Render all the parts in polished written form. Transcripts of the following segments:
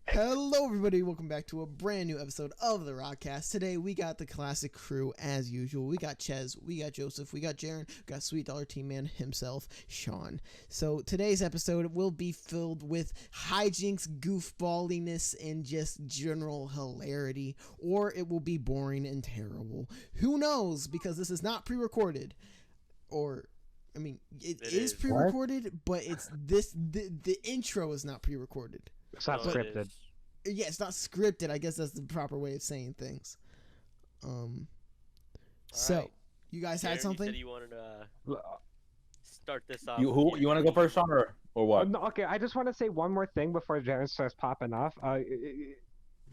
Hello, everybody. Welcome back to a brand new episode of the Rockcast. Today, we got the classic crew as usual. We got Ches, we got Joseph, we got Jaren, we got Sweet Dollar Team Man himself, Sean. So, today's episode will be filled with hijinks, goofballiness, and just general hilarity, or it will be boring and terrible. Who knows? Because this is not pre-recorded. It is pre-recorded, but it's the intro is not pre-recorded. It's not scripted. Yeah, it's not scripted. I guess that's the proper way of saying things. So, right. you guys had something? You said you wanted to start this off. You want to go first, Sean, or what? No, okay, I just want to say one more thing before Jaren starts popping off.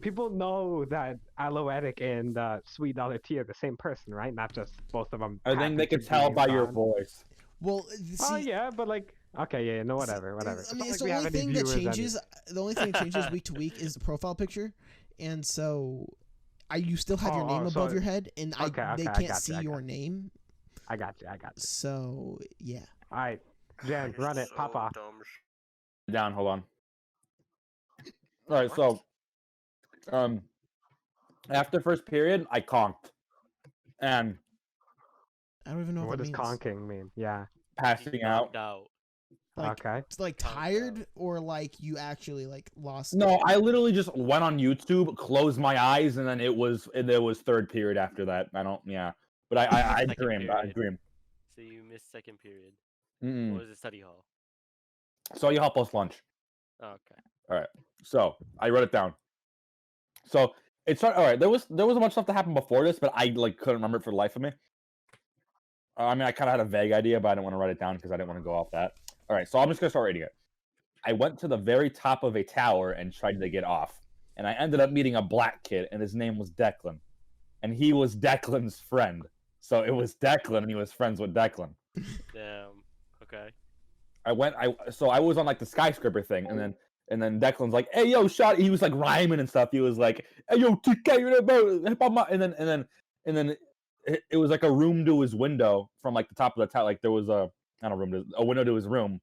People know that Aloetic and Sweet Dollar T are the same person, right? Not just both of them. I think they could tell by your voice. Well, Oh yeah, but like, okay, yeah, no, whatever. I mean, it's the only thing that changes. The only thing that changes week to week is the profile picture, and so you still have your name above your head, and they can't see your name. I got you. So yeah. All right, Jen, run it, pop off. Down, hold on. All right, so after first period, I conked, and I don't even know what does means. conking mean. Yeah, passing out. Like, okay. It's like tired, or like you actually like lost. No, I literally just went on YouTube, closed my eyes, and then it was third period after that. But I dreamed. So you missed second period. Mm-mm. What was the study hall? So you help us lunch. Oh, okay. All right. So I wrote it down. So it's all right. There was a bunch of stuff that happened before this, but I couldn't remember it for the life of me. I mean, I kind of had a vague idea, but I didn't want to write it down because I didn't want to go off that. All right, so I'm just gonna start reading it. I went to the very top of a tower and tried to get off, and I ended up meeting a black kid, and his name was Declan, and he was Declan's friend. So it was Declan, and he was friends with Declan. Damn. Okay. I was on like the skyscraper thing, and then Declan's like, "Hey, yo, shot!" He was like rhyming and stuff. He was like, "Hey, yo, and then it was like a room to his window from like the top of the tower. Like there was a window to his room.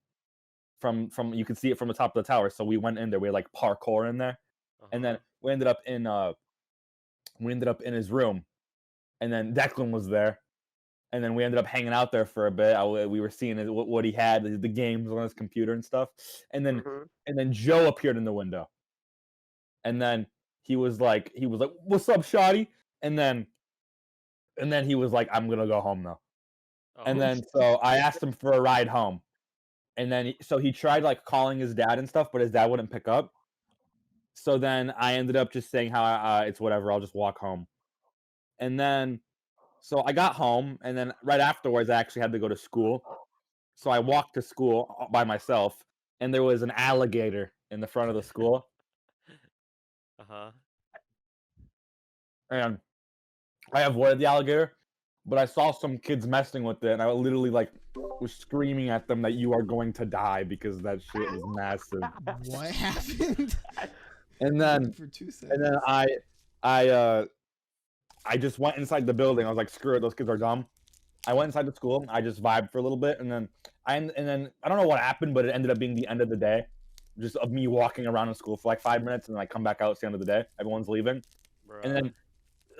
From you could see it from the top of the tower. So we went in there. We had like parkour in there, and then we ended up in his room, and then Declan was there, and then we ended up hanging out there for a bit. We were seeing what he had, the games on his computer and stuff, and then Joe appeared in the window, and then he was like, "What's up, Shotty?" And then he was like, "I'm gonna go home now." And then so I asked him for a ride home, and then he tried like calling his dad and stuff, but his dad wouldn't pick up. So then I ended up just saying how it's whatever, I'll just walk home. And then so I got home, and then right afterwards I actually had to go to school. So I walked to school by myself, and there was an alligator in the front of the school. And I avoided the alligator, but I saw some kids messing with it, and I literally like was screaming at them that you are going to die because that shit was massive. What happened? And then I just went inside the building. I was like, screw it, those kids are dumb. I went inside the school. I just vibed for a little bit, and then I don't know what happened, but it ended up being the end of the day, just of me walking around in school for like 5 minutes, and then I come back out. It's the end of the day. Everyone's leaving, and then.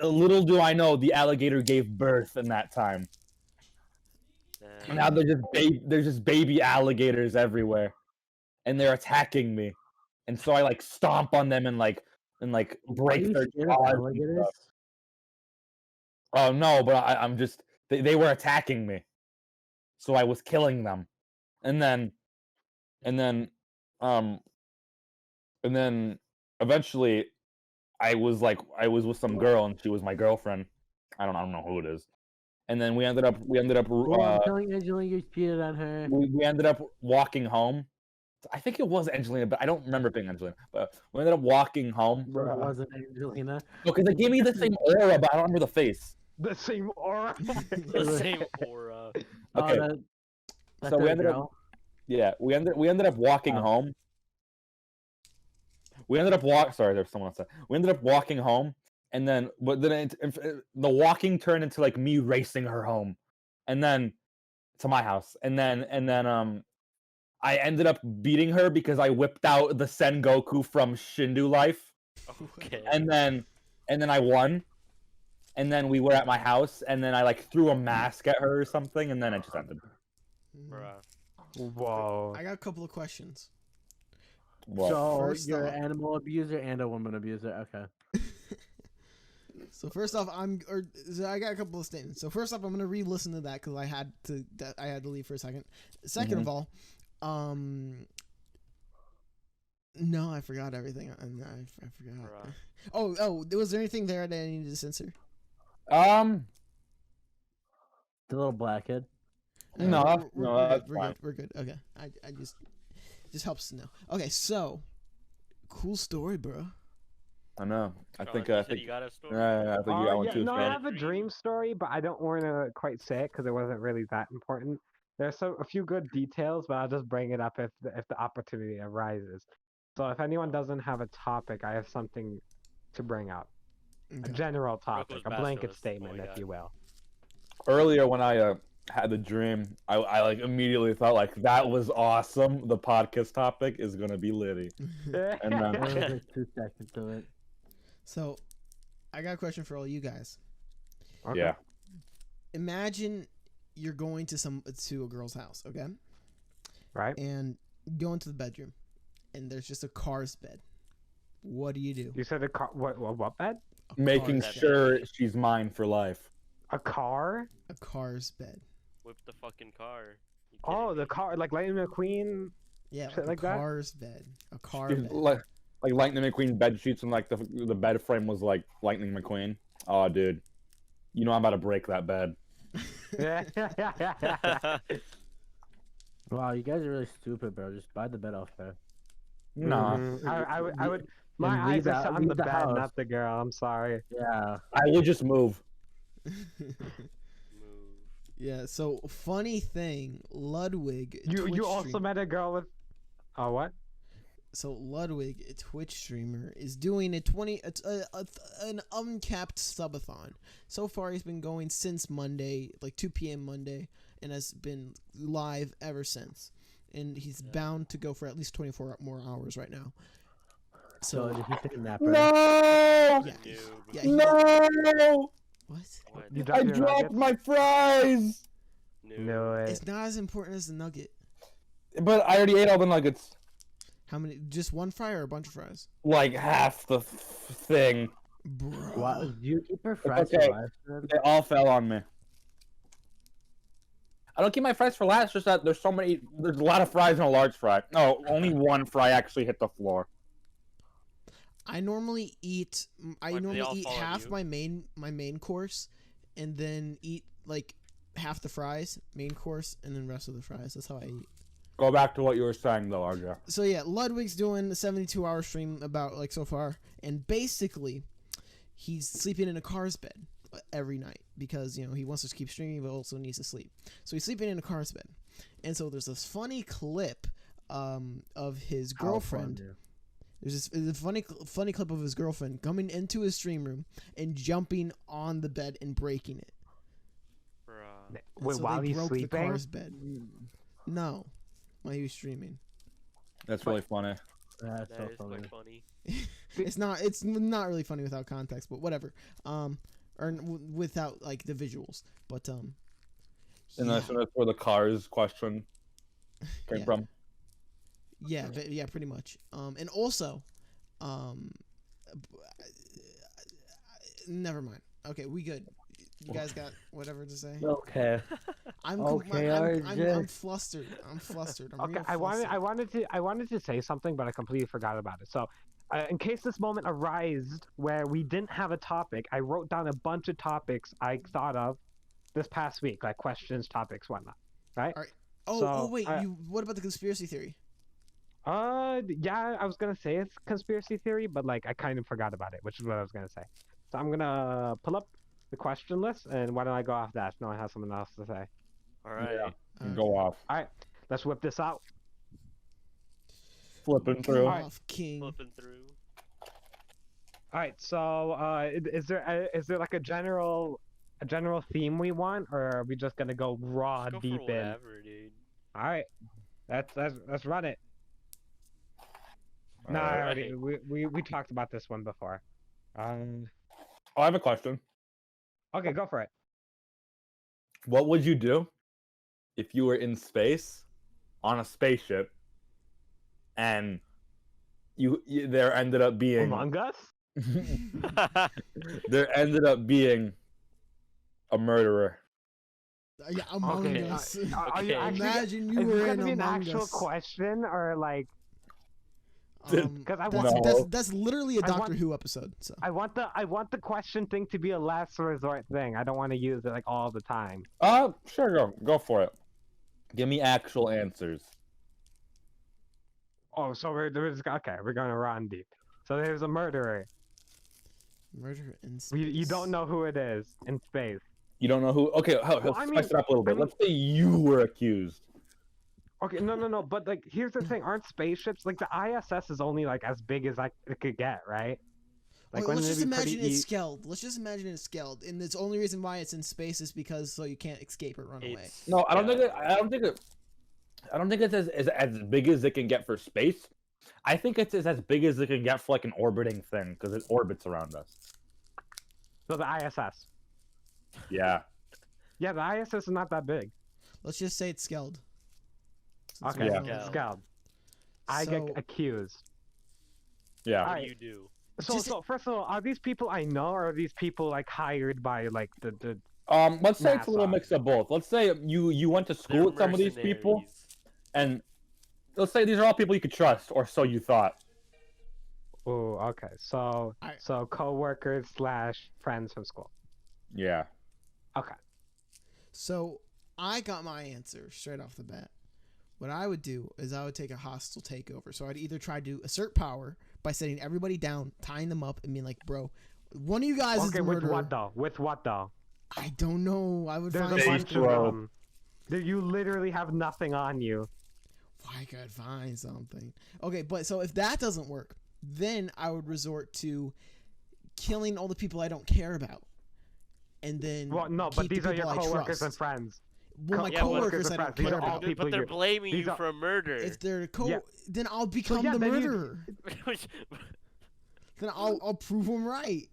Little do I know, the alligator gave birth in that time. And now there's just baby alligators everywhere, and they're attacking me. And so I like stomp on them and break their jaws. Oh no, but I'm just they were attacking me, so I was killing them, and then eventually. I was with some girl, and she was my girlfriend. I don't know who it is. And then we ended up telling Angelina you cheated on her. We ended up walking home. I think it was Angelina, but I don't remember it being Angelina. But we ended up walking home. Bro, it wasn't Angelina. Because they gave me the same aura, but I don't remember the face. The same aura. The same aura. Okay. So we ended up. Yeah, we ended up walking home. We ended up Sorry, there's someone outside. We ended up walking home, and then the walking turned into like me racing her home, and then to my house, and then I ended up beating her because I whipped out the Sengoku from Shindu Life, Okay. and then I won. And then we were at my house, and then I like threw a mask at her or something, and then it just ended. Mhm. Bruh. Whoa. I got a couple of questions. What? So First you're off- an animal abuser and a woman abuser. Okay. So first off, so I got a couple of statements. So first off, I'm gonna re-listen to that because I had to leave for a second. Second of all, no, I forgot everything. I forgot. Bruh. Oh, was there anything there that I needed to censor? The little blackhead. No, that's we're fine. good. We're good. Okay, I just helps to know. Okay, so cool story, bro. I know. I Sean, think. you I said think. you got a story. I think you got one Yeah, too. no, I Stan. have a dream story, but I don't want to quite say it because it wasn't really that important. There's a few good details, but I'll just bring it up if the opportunity arises. So if anyone doesn't have a topic, I have something to bring up. A Okay. general topic, Rocco's a blanket Basilisk. Oh statement, my if God. you will. Earlier when I had the dream, I like immediately thought like that was awesome. The podcast topic is gonna be litty. And then There was like 2 seconds to it. So, I got a question for all you guys. Okay. yeah, Imagine you're going to a girl's house, okay, Right. and go into the bedroom, and there's just a car's bed. What do you do? You said a car. What bed? A making car's bed. sure she's mine for life. A car? A car's bed. Whip the fucking car. You Oh, kidding the me? car, like Lightning McQueen. Yeah, Shit like like a that? car's bed. A car She's bed. like Lightning McQueen bed sheets, and like the bed frame was like Lightning McQueen. Oh, dude, you know I'm about to break that bed. Yeah. Wow, you guys are really stupid, bro. Just buy the bed off there. Nah, I would. My And eyes leave are set on leave the the bed, house. not the girl. I'm sorry. Yeah. I would just move. Move. Yeah, so funny thing, Ludwig. You Twitch also stream- met a girl with. Oh, what? So Ludwig, a Twitch streamer, is doing an uncapped subathon. So far, he's been going since Monday, like 2 p.m. Monday, and has been live ever since. And he's bound to go for at least 24 more hours right now. So So did he take a nap? Right? No, yeah, Noob. yeah. He, no, what? What? You I dropped your dropped nuggets? my fries. Noob. No way. It's not as important as the nugget. But I already ate all the nuggets. How many? Just one fry or a bunch of fries? Like half the thing. Bro. Why do you keep your fries okay. for last? Man? They all fell on me. I don't keep my fries for last, just that there's a lot of fries in a large fry. No, only one fry actually hit the floor. I normally eat. I What, they normally all eat fall on half you? my main course, and then eat like half the fries, main course, and then rest of the fries. That's how I eat. Go back to what you were saying though, RJ. So yeah, Ludwig's doing a 72-hour stream about like so far, and basically, he's sleeping in a car's bed every night because he wants to keep streaming but also needs to sleep. So he's sleeping in a car's bed, and so there's this funny clip of his girlfriend. California. There's this funny clip of his girlfriend coming into his stream room and jumping on the bed and breaking it. Bruh. And Wait, so while they he's broke the sleeping? car's bed. No, while he was streaming. That's really funny. That's That so is funny. quite funny. It's not really funny without context, but whatever. Without like the visuals, but And yeah, that's where the cars question came Yeah. from. yeah, pretty much. And also, never mind. Okay, we good. You guys got whatever to say? Okay. I'm Okay, I'm RJ. flustered. I'm flustered. I'm Okay, real I flustered. wanted to say something, but I completely forgot about it. So, in case this moment arose where we didn't have a topic, I wrote down a bunch of topics I thought of this past week, like questions, topics, whatnot. Right? Oh, so, wait. What about the conspiracy theory? Yeah, I was gonna say it's conspiracy theory, but like I kind of forgot about it, which is what I was gonna say. So I'm gonna pull up the question list, and why don't I go off that? No, I have something else to say. All right. Yeah. Go off. All right, let's whip this out. Flipping Go through. off, King. Flipping through. All right, so is there like a general theme we want, or are we just gonna go raw Just go deep for in? whatever, dude. All right, Let's run it. No, I already we talked about this one before. Oh, I have a question. Okay, go for it. What would you do if you were in space on a spaceship and there ended up being Among Us? there ended up being a murderer? Yeah, Among Okay, Us. Are you Okay. actually, Imagine you is were this in gonna be an Among actual Us. question or like? Because I that's, want No. that's literally a I Doctor want- Who episode. So I want the question thing to be a last resort thing. I don't want to use it like all the time. Sure, go for it. Give me actual answers. Oh, so we're just okay. We're gonna run deep. So there's a murderer. murder in space. You don't know who it is in space. You don't know who? Okay, Well, I spice mean- it up a little bit. I mean- Let's say you were accused. Okay, no. But like, here's the thing: aren't spaceships like the ISS is only like as big as it could get, right? Like, Let's wouldn't it just be pretty imagine it's scaled. Let's just imagine it's scaled, and the only reason why it's in space is because so you can't escape or run away. It's- No, I don't yeah. think it. I don't think it's as big as it can get for space. I think it's as big as it can get for like an orbiting thing because it orbits around us. So the ISS. Yeah. Yeah, the ISS is not that big. Let's just say it's scaled. Since Okay, we Yeah. don't know. Scaled. scaled. I So- get accused. Yeah. What Alright. do you do? So, Just- so first of all, are these people I know, or are these people like hired by like the? Let's say it's a little NASA. mix of both. Let's say you went to They're school with some of these people, mercenaries. and let's say these are all people you could trust, or so you thought. Oh, okay. So Alright. so coworkers / friends from school. Yeah. Okay. So I got my answer straight off the bat. What I would do is I would take a hostile takeover. So I'd either try to assert power by setting everybody down, tying them up, and being like, "Bro, one of you guys is Okay, the with murderer." what though? With what though? I don't know. I would There's find a Face bunch of throw. them. You literally have nothing on you. I could find something. Okay, but so if that doesn't work, then I would resort to killing all the people I don't care about, and then Well, no, but keep the these are your people I coworkers and trust. friends. Well, my Yeah, but- coworkers I and don't friends, these care are all about. people But they're you- blaming these you are- for a murder. If they're Yeah. then I'll become yeah, the then you- murderer. Then I'll prove them right.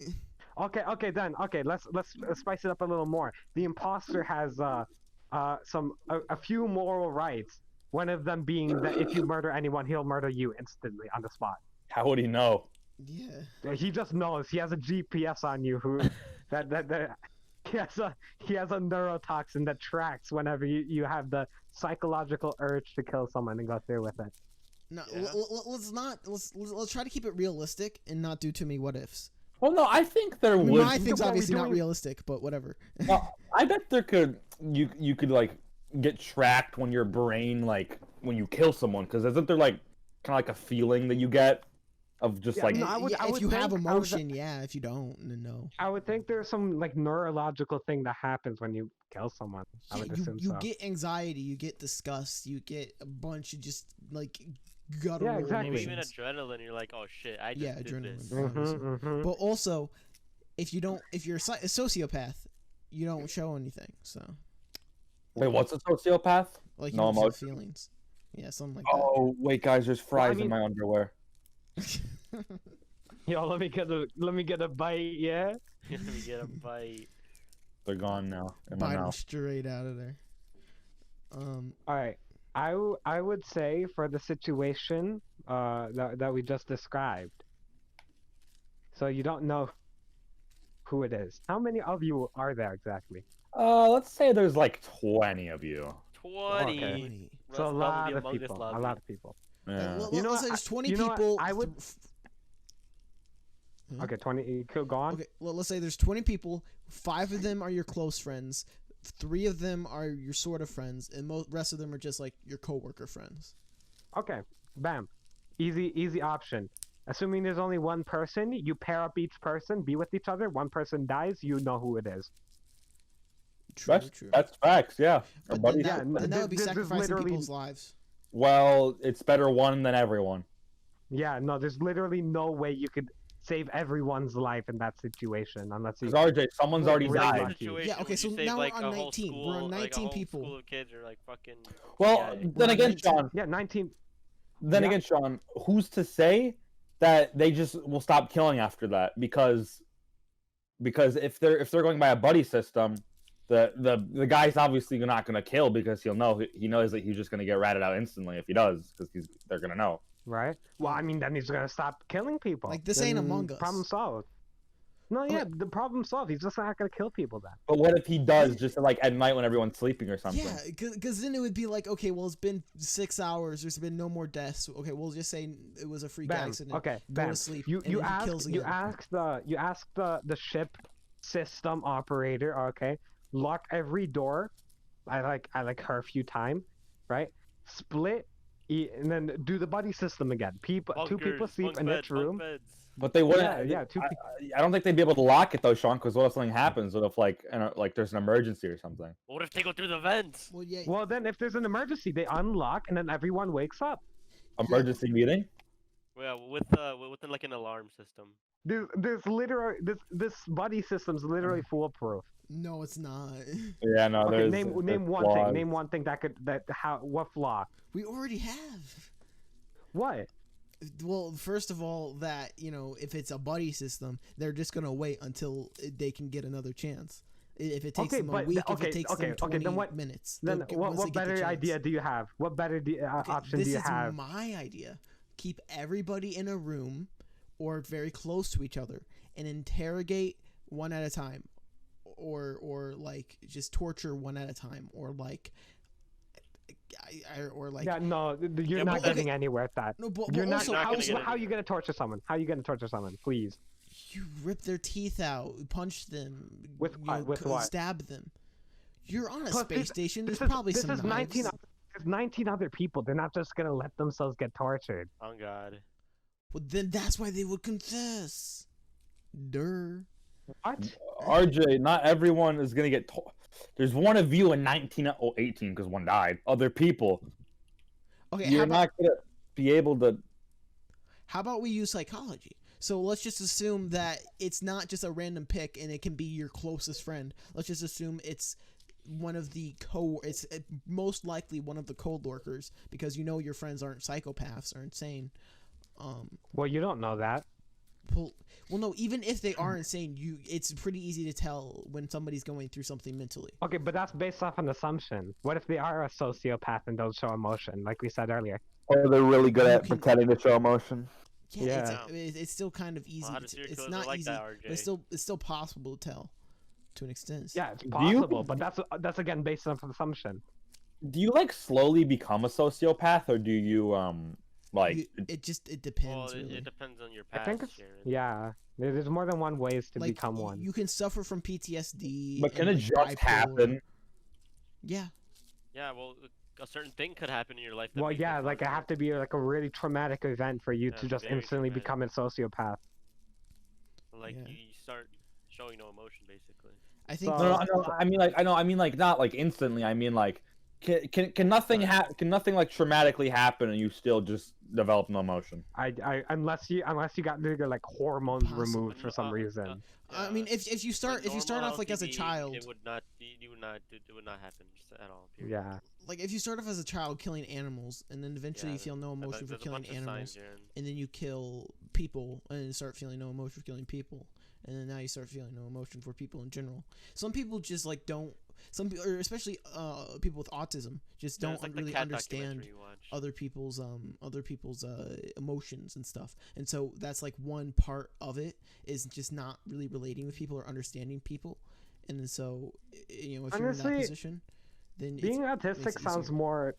Okay, then. Okay, let's spice it up a little more. The imposter has a few moral rights. One of them being that if you murder anyone, he'll murder you instantly on the spot. How would he know? Yeah. He just knows. He has a GPS on you. Who that he has a neurotoxin that tracks whenever you have the psychological urge to kill someone and go through with it. No, Yeah. let's try to keep it realistic and not do too many what ifs. Well, no, I think there I mean, would. my thing's what are we obviously not doing? realistic, but whatever. I bet there could you could like get tracked when your brain like when you kill someone because isn't there like kind of like a feeling that you get of just Yeah, like no, I would- if you have think- emotion, yeah. If you don't, then no. I would think there's some like neurological thing that happens when you kill someone. I Yeah, would assume you so. get anxiety, you get disgust, you get a bunch of just like guttural Yeah, exactly. Maybe even emotions. adrenaline. You're like, oh shit, I just Yeah, did adrenaline. this. Mm-hmm. But also, if you're a sociopath, you don't show anything. So wait, what's a sociopath? like you No don't show emotion. feelings. Yeah, something like Oh wait, guys, there's fries mean- in my underwear. that. Yo, let me get a bite, yeah. Let me get a bite. They're gone now in my Bite 'em mouth. straight out of there. All right. I would say for the situation that we just described. So you don't know who it is. How many of you are there exactly? Let's say there's like 20 of you. 20. Okay. 20. Russ, So a probably lot the of Among Us people. A lobby. lot of people. Yeah. You know Let's say what, there's 20 you know what, people. I would- Hmm? Okay, 20. Could go on. Okay, well, let's say there's 20 people. 5 of them are your close friends. 3 of them are your sort of friends, and rest of them are just like your coworker friends. Okay, bam. Easy option. Assuming there's only one person, you pair up each person, be with each other. One person dies, you know who it is. True, true. That's facts, yeah. Our But then buddies- that, Yeah, and that would be there's sacrificing literally- people's lives. Well, it's better one than everyone. Yeah, no, there's literally no way you could save everyone's life in that situation unless you. Because RJ, someone's Well, already really died. lucky. Situation, Yeah, okay, would so you save, now we're like, on a whole 19. School, We're on like, 19 a whole people. School of kids are like fucking. Well, CIA. then on again, 19. Sean. Yeah, 19. Then Yeah. again, Sean, who's to say that they just will stop killing after that? Because if they're going by a buddy system, the guy's obviously not going to kill because he knows that he's just going to get ratted out instantly if he does because they're going to know. Right. Well, I mean, then he's gonna stop killing people. Like, this ain't Then Among Us. Problem solved. No, yeah, the problem solved. He's just not gonna kill people then. But what if he does just like at night when everyone's sleeping or something? Yeah, because then it would be like, okay, well, it's been 6 hours. There's been no more deaths. Okay, we'll just say it was a freak Bam. accident. Okay, Go bam. to sleep. You and then he kills you again. ask the ship system operator. Okay, lock every door. I like curfew time, right? Split, and then do the buddy system again. Two people Bunkers, sleep bunk in bed, each room. bunk beds. But they wouldn't. Yeah, yeah. I don't think they'd be able to lock it though, Sean. Because what if something happens? What if like there's an emergency or something? What if they go through the vents? Well, yeah. Well, then if there's an emergency, they unlock, and then everyone wakes up. Emergency meeting? Well, within like an alarm system. There's literally this buddy system's literally foolproof. No, it's not. Yeah, no. Okay, There's name there's one flaws. thing. Name one thing what flaw? We already have. What? Well, first of all, that, if it's a buddy system, they're just gonna wait until they can get another chance. If it takes Okay, them a but week, okay, if it takes okay, them okay, 20 then what- minutes. Then they'll get- what once they get the better chance. idea do you have? What better Okay, option do you This have? is my idea. Keep everybody in a room or very close to each other and interrogate one at a time, or like just torture one at a time, or like. Yeah, no, you're Yeah, not but- getting anywhere with that. No, but You're not. also, not gonna also get How are you gonna torture someone? How are you gonna torture someone? Please. you rip their teeth out, punch them, With what? With what? stab them. You're on a Plus, space this- station. There's This is probably this some is 19. knives. There's 19 other people. They're not just gonna let themselves get tortured. Oh God. Well, then that's why they would confess. Durr. What? RJ, not everyone is gonna get. There's one of you and 19, 18, because one died. Other people. Okay, You're not gonna be able to. how about we use psychology? So let's just assume that it's not just a random pick and it can be your closest friend. Let's just assume it's one of the most likely one of the cold workers, because your friends aren't psychopaths or insane. Well, you don't know that. Well, no, even if they are insane, it's pretty easy to tell when somebody's going through something mentally. Okay, but that's based off an assumption. What if they are a sociopath and don't show emotion, like we said earlier? Or they're really good You at can- pretending to show emotion. Yeah, it's still kind of easy. Well, how does serial It's killers not like easy, that, but RJ? it's still possible to tell, to an extent. Yeah, it's you- possible, but that's again based on an assumption. Do you like slowly become a sociopath, or do you like? It Well, depends. it, Really. it depends on your I past, think it's Sharon. yeah. There's more than one ways to Like, become one. You can suffer from PTSD. But can and, it like, just bipolar. happen? Yeah. Yeah, well, a certain thing could happen in your life. That Well, makes it yeah, like it harder. have to be like a really traumatic event for you Yeah, to just very instantly traumatic. become a sociopath. Like Yeah. you start showing no emotion, basically. I think. So- No. I mean like not like instantly. I mean like, can nothing can nothing like traumatically happen and you still just develop no emotion? Unless you got like hormones Possible. removed for some Uh, reason. I mean, if you start normal off like as a LTV, child, it would not happen just at all. Period. Yeah. like if you start off as a child killing animals, and then eventually you Yeah, feel no emotion for there's a killing bunch of animals, signs, Sharon. and then you kill people, and then start feeling no emotion for killing people, and then now you start feeling no emotion for people in general. Some people just like don't. Some people, or especially people with autism, just Yeah, don't it's like the really cat understand documentary you watch. other people's emotions and stuff. And so that's like one part of it, is just not really relating with people or understanding people. And then so if you're in that Honestly, position, then Being makes autistic it sounds easier. more.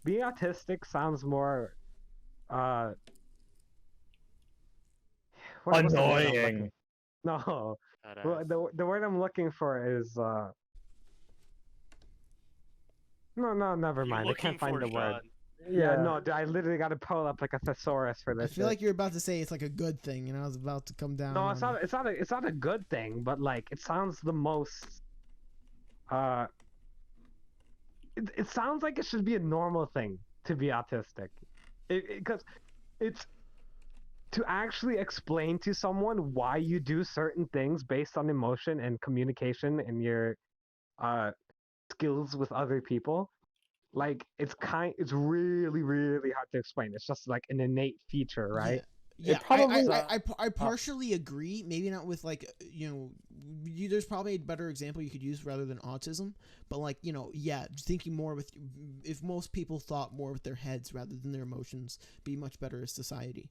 Being autistic sounds more. what's the word I'm Annoying. looking- No, Badass. the word I'm looking for is No, never You're mind. I can't looking find for the word. Sean. Yeah, no, I literally got to pull up like a thesaurus for I this. feel shit. like you're about to say it's like a good thing, and I was about to come down. No, it's on not. It's not a good thing, but like it sounds the most. It sounds like it should be a normal thing to be autistic, because it's to actually explain to someone why you do certain things based on emotion and communication and your uh skills with other people, like it's really really hard to explain. It's just like an innate feature, right? Yeah, probably- I partially agree. Maybe not with like there's probably a better example you could use rather than autism. But like yeah, thinking more with if most people thought more with their heads rather than their emotions, be much better as society.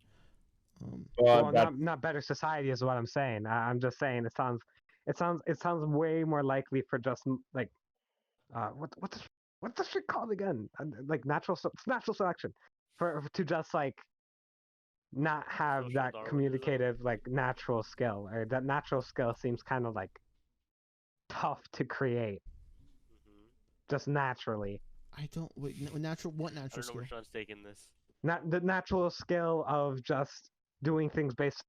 Well, that, not better society is what I'm saying. I'm just saying it sounds way more likely for just like what's the shit called again? Like it's natural selection for to just like not have Social that Darwinism. communicative like natural skill, or that natural skill seems kind of like tough to create Hmm. just naturally. I don't wait. Natural what I natural don't know where skill? Sean's taking this. Not the natural skill of just doing things based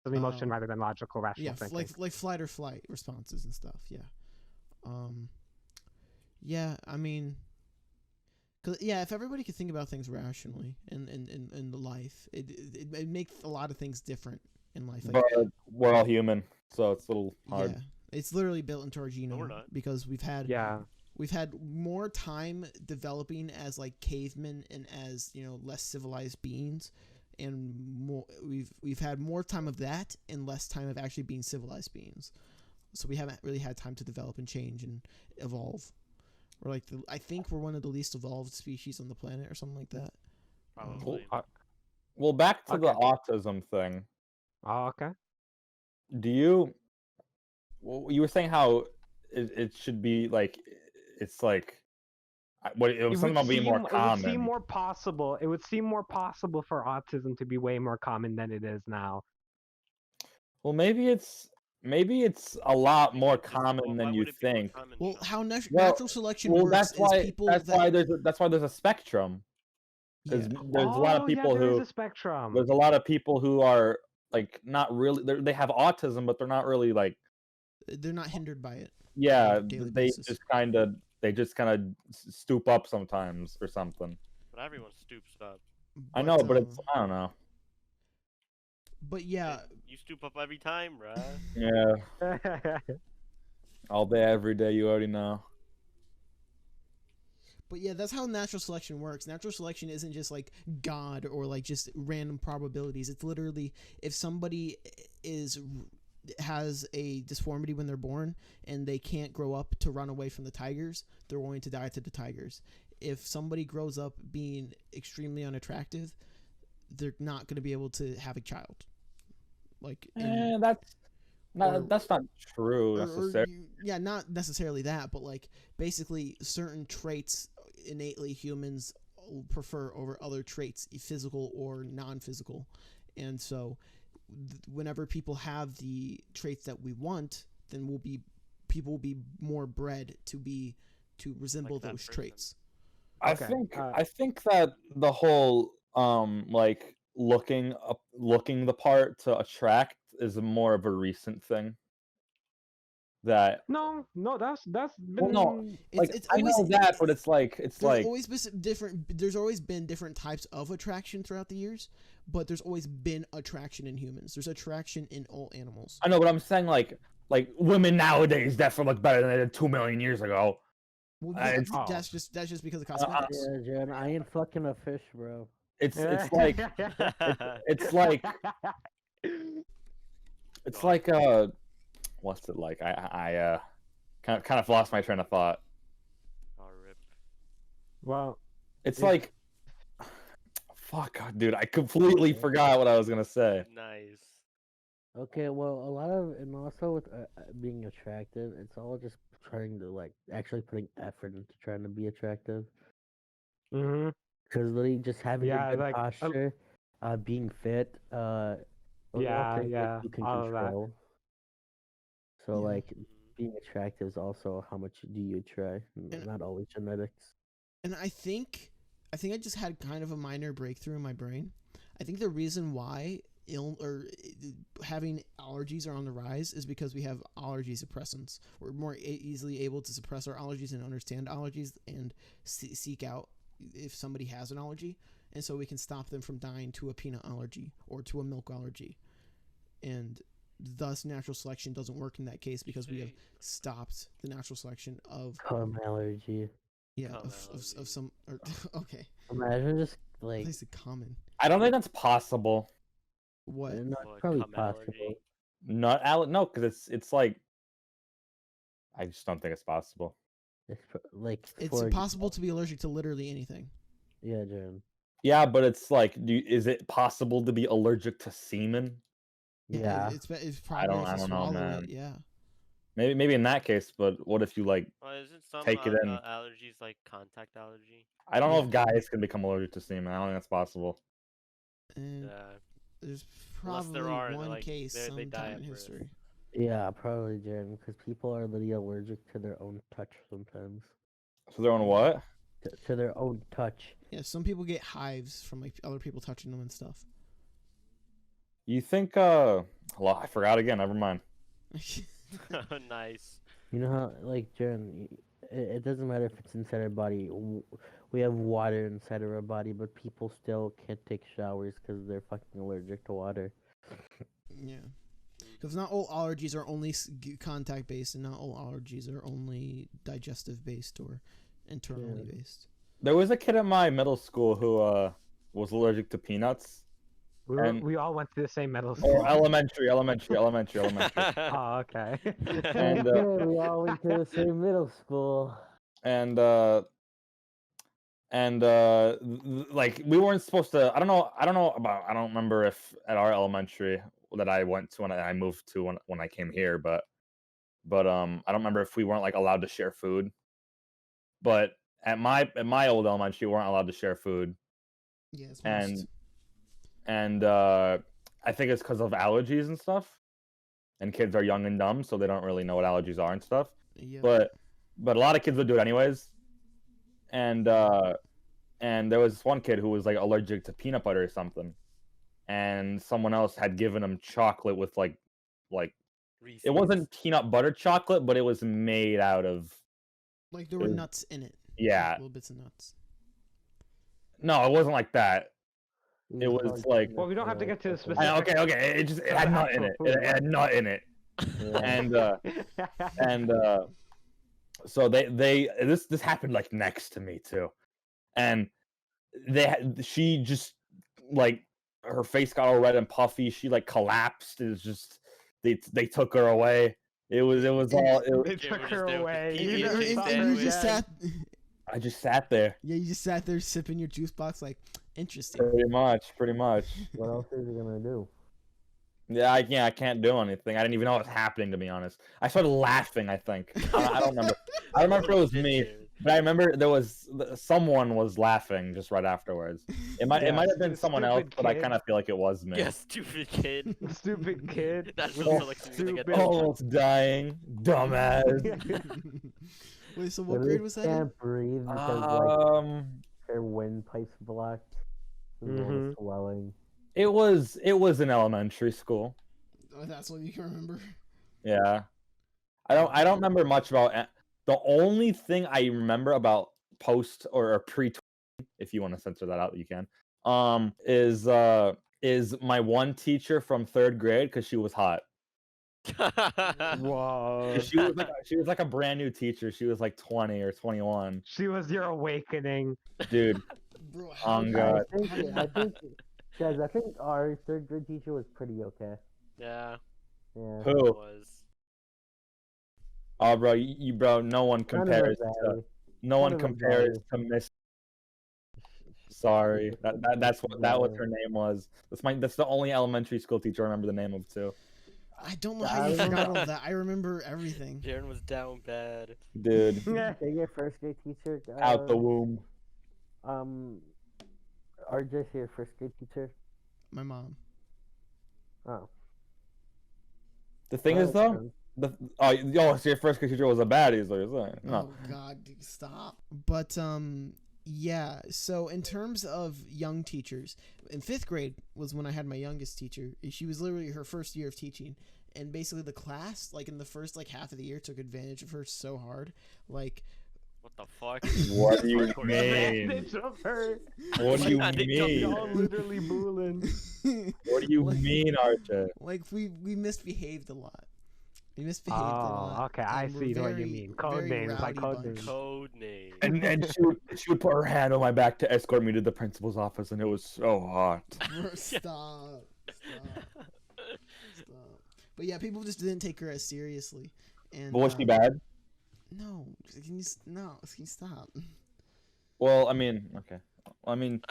on emotion rather than logical rational Yeah, thinking. like flight or flight responses and stuff. Yeah. Yeah, I mean, cause yeah, if everybody could think about things rationally in the life, it makes a lot of things different in life. Like, but we're all human, so it's a little hard. yeah, it's literally built into our we're genome not. because we've had Yeah. more time developing as like cavemen and as less civilized beings, and more we've had more time of that and less time of actually being civilized beings. So we haven't really had time to develop and change and evolve. Or like I think we're one of the least evolved species on the planet or something like that. Probably. Well, back to the Okay. autism thing. Oh, okay. Do you? Well, you were saying how it should be like it's like what it was something about being more It would seem common. more possible. It would seem more possible for autism to be way more common than it is now. Well, maybe it's a lot more Because, well, common why than you would it be more think. common, Well, Sean? how Well, natural selection Well, works is people that's that why there's a spectrum because yeah. there's a lot of Oh, yeah, people there is who a spectrum. there's a lot of people who are like not really they have autism, but they're not really like They're not hindered by it. yeah, On a daily they basis. just kind of stoop up sometimes or something. But everyone stoops up. I know, but it's I don't know. But yeah, You stoop up every time, bruh. Yeah, all day, every day. You already know. but yeah, that's how natural selection works. Natural selection isn't just like God or like just random probabilities. It's literally if somebody has a disformity when they're born and they can't grow up to run away from the tigers, they're going to die to the tigers. If somebody grows up being extremely unattractive, they're not going to be able to have a child. Like That's not or- that's not true necessarily. yeah, not necessarily that, but like basically certain traits innately humans prefer over other traits, physical or non-physical. And so whenever people have the traits that we want, then people will be more bred to resemble Like that those person. traits. Okay, I think that the whole like looking the part to attract is more of a recent thing. That no, that's well, no, been like It's I always know that, but it's there's always been different types of attraction throughout the years, but there's always been attraction in humans. There's attraction in all animals. I know, but I'm saying like women nowadays definitely look better than they did 2 million years ago. Well, it's- that's just because of cosmetics. Yeah, Jen, I ain't fucking a fish, bro. It's like it's like it's like what's it like? I kind of lost my train of thought. Oh, rip. Well, It's It- like fuck, dude, I completely forgot what I was gonna say. Nice. Okay, well, a lot of, and also with being attractive, it's all just trying to like actually putting effort into trying to be attractive. hmm Because literally just having Yeah, a good like, posture, being fit, those are all Yeah, things yeah, that you can all of that. control. So Yeah. like Mhm. being attractive is also how much do you try, And- not always genetics. And I think I just had kind of a minor breakthrough in my brain. I think the reason why having allergies are on the rise is because we have allergy suppressants. We're more easily able to suppress our allergies and understand allergies and seek out if somebody has an allergy. and so we can stop them from dying to a peanut allergy or to a milk allergy. And thus natural selection doesn't work in that case because we have stopped the natural selection of Cum allergy. of some or, okay. Imagine just At like least a common. I don't think that's possible. What? no, What, it's probably cum possible. allergy? No, because it's like I just don't think it's possible. Like It's for possible to be allergic to literally anything. yeah, Jaron. Yeah, but it's like, is it possible to be allergic to semen? Yeah. It's probably if I you don't know, swallow man. it. Yeah. Maybe in that case, but what if you like Well, isn't some take it in? allergies like contact allergy? I don't know Yeah. if guys can become allergic to semen. I don't think that's possible. And Yeah. there's Unless probably there are, and they're one like, case they die sometime in at birth. history. Yeah, probably, Jaron, because people are literally allergic to their own touch sometimes. So they're on what? To their own touch. Yeah, some people get hives from like other people touching them and stuff. You think? Well, I forgot again. Never mind. Nice. You know how, like, Jaron, it doesn't matter if it's inside our body. We have water inside of our body, but people still can't take showers because they're fucking allergic to water. Yeah. Because not all allergies are only contact based, and not all allergies are only digestive based or internally based. There was a kid at my middle school who was allergic to peanuts. We all went to the same middle Or school. elementary. Oh, okay. And Okay, we all went to the same middle school. and like we weren't supposed to. I don't remember if at our elementary that I went to when I moved to when I came here, but I don't remember if we weren't like allowed to share food. But at my old elementary, we weren't allowed to share food, Yeah, it's and most. I think it's because of allergies and stuff. And kids are young and dumb, so they don't really know what allergies are and stuff. Yeah. But a lot of kids would do it anyways. And there was this one kid who was like allergic to peanut butter or something, and someone else had given him chocolate with like Reese's. it wasn't peanut butter chocolate, but it was made out of Like there were nuts in it. yeah. Like little bits of nuts. No, it wasn't like that. It was like Well, we don't have to get to the specific. okay. It had nut in it. It had nut in it. And so this happened like next to me too, and she just like her face got all red and puffy. She like collapsed. It was just they took her away. It was all. They took her away. And you just sat. I just sat there. Yeah, you just sat there sipping your juice box, like interesting. Pretty much. What else is he gonna do? Yeah, I can't do anything. I didn't even know what was happening, to be honest. I started laughing, I think. I don't remember. I don't remember if it was me, but I remember someone was laughing just right afterwards. It might have been someone else, but I kind of feel like it was me. Yeah, stupid kid. Stupid kid. That's with also his like something to get stupid- Almost dying, dumbass. Wait, so what grade was that in? Can't breathe because like their windpipes blocked. Mhm. Swelling. It was in elementary school. Oh, that's what you can remember. Yeah, I don't remember much about. The only thing I remember about post or pre, if you want to censor that out, you can. Is my one teacher from 3rd grade because she was hot. Whoa. She was like a brand new teacher. She was like 20 or 21. She was your awakening. Dude, Bro, on God. Guys, I think our 3rd grade teacher was pretty okay. Yeah. Yeah. It Who? was. Oh, bro, bro, no one compares None of them to Miss. Sorry, that's what her name was. That's the only elementary school teacher I remember the name of too. I don't know how you forgot all that. I remember everything. Jaren was down bad. Dude, Say your 1st grade teacher. out the womb. RJ's your 1st grade teacher. My mom. Oh. The thing is though, so your 1st grade teacher was a baddie, is what you're saying. No. Oh God, dude, stop. But yeah. So in terms of young teachers, in 5th grade was when I had my youngest teacher. She was literally her first year of teaching, and basically the class, like in the first like half of the year, took advantage of her so hard. Like What the fuck? What do you Hardcore mean? Message of her. What do you I think I'm mean? Y'all literally booling. What do you Like- mean, Archer? Like we misbehaved a lot. We misbehaved a lot. Oh, okay. I and we're see what you very- mean. Code very names, like rowdy code bunch. names. Code name. And she would put her hand on my back to escort me to the principal's office, and it was so hot. Bro, stop. But yeah, people just didn't take her as seriously. And But was she bad? No, can you stop? Well, I mean, okay. I mean,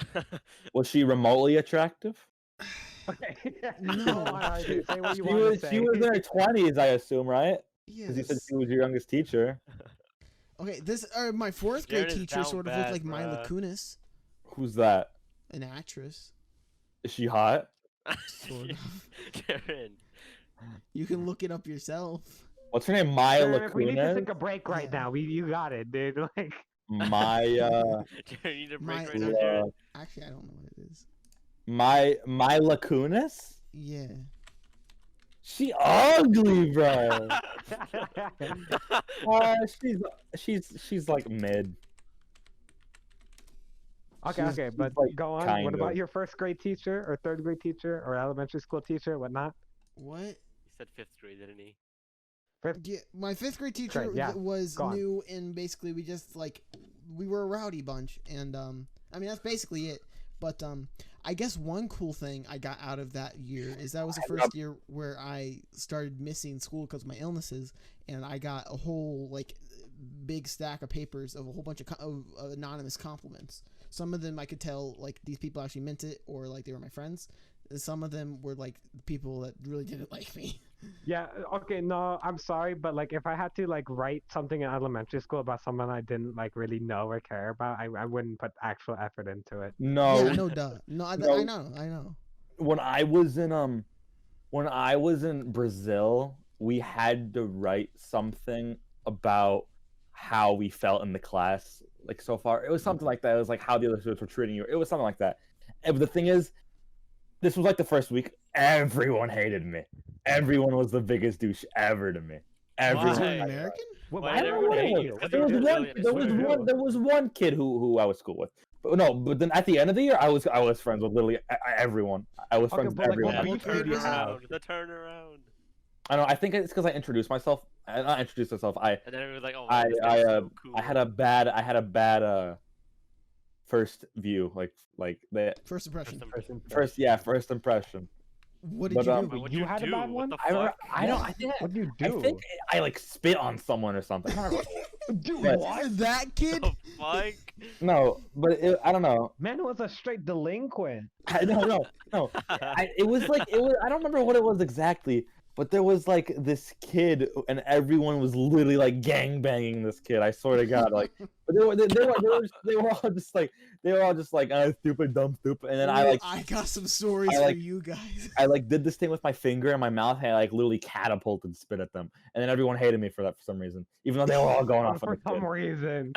was she remotely attractive? Okay. No. Go on, Arthur, say what you She want was to say. she was in her 20s, I assume, right? Yes. Because you said she was your youngest teacher. Okay, this my fourth grade Jared is teacher down sort of bad, looked like Mila bruh. Kunis, Who's that? an actress. Is she hot? Sort of. Jaren. You can look it up yourself. What's her name? Maya Sir, if we need to Lakunis? take a break right Yeah. now. You got it, dude. Like, Maya Jaren, you need a break My- right now, Jaren. Actually, I don't know what it is. Mila Kunis? Yeah. She ugly, bro. She's like mid. okay, She's- okay, she's, but like, go on. kind What about of. your first grade teacher or third grade teacher or elementary school teacher? Whatnot? What? He said 5th grade, didn't he? Yeah, my fifth grade teacher Great, yeah. was Go on. new, and basically we just like we were a rowdy bunch, and I mean that's basically it. But I guess one cool thing I got out of that year is that was the first year where I started missing school because of my illnesses, and I got a whole like big stack of papers of a whole bunch of anonymous compliments. Some of them I could tell like these people actually meant it, or like they were my friends. Some of them were like people that really didn't like me. Yeah, okay, no, I'm sorry, but like if I had to like write something in elementary school about someone I didn't like really know or care about, I wouldn't put actual effort into it. No, Yeah, no duh. No, I No. know. when I was in Brazil, we had to write something about how we felt in the class. Like so far, it was something like that. It was like how the other students were treating you. It was something like that. And the thing is, this was like the first week. Everyone hated me. Everyone was the biggest douche ever to me. Everyone. Was Why? you an American? What, Why why did did everyone everyone hate hate you? you? Because There was You're one. Brazilian, There was it's one. There was one kid who I was cool with. But no. But then at the end of the year, I was friends with literally everyone. I was Okay, friends with but, like, everyone. what Yeah, beef the grade was it? turnaround. The turnaround. I don't know. I think it's because I introduced myself. I not introduced myself. And then it was like, oh, wow, this guy's so cool. I had a bad first view, like the First impression. first impression. What did But, you um, do? What'd You you had a do? bad What one? the I don't. fuck? I don't. I think. What do you I do? think I like spit on someone or something. I don't know. Dude, But- what? That kid? The fuck? No, but I don't know. Man was a straight delinquent. No. It was like it was. I don't remember what it was exactly, but there was like this kid, and everyone was literally like gang banging this kid. I swear to God, like, but they were all just like stupid, dumb, stupid. And then I got some stories I like- for you guys. I like did this thing with my finger in my mouth, and I like literally catapulted spit at them, and then everyone hated me for that for some reason, even though they were all going off on For this some kid. reason.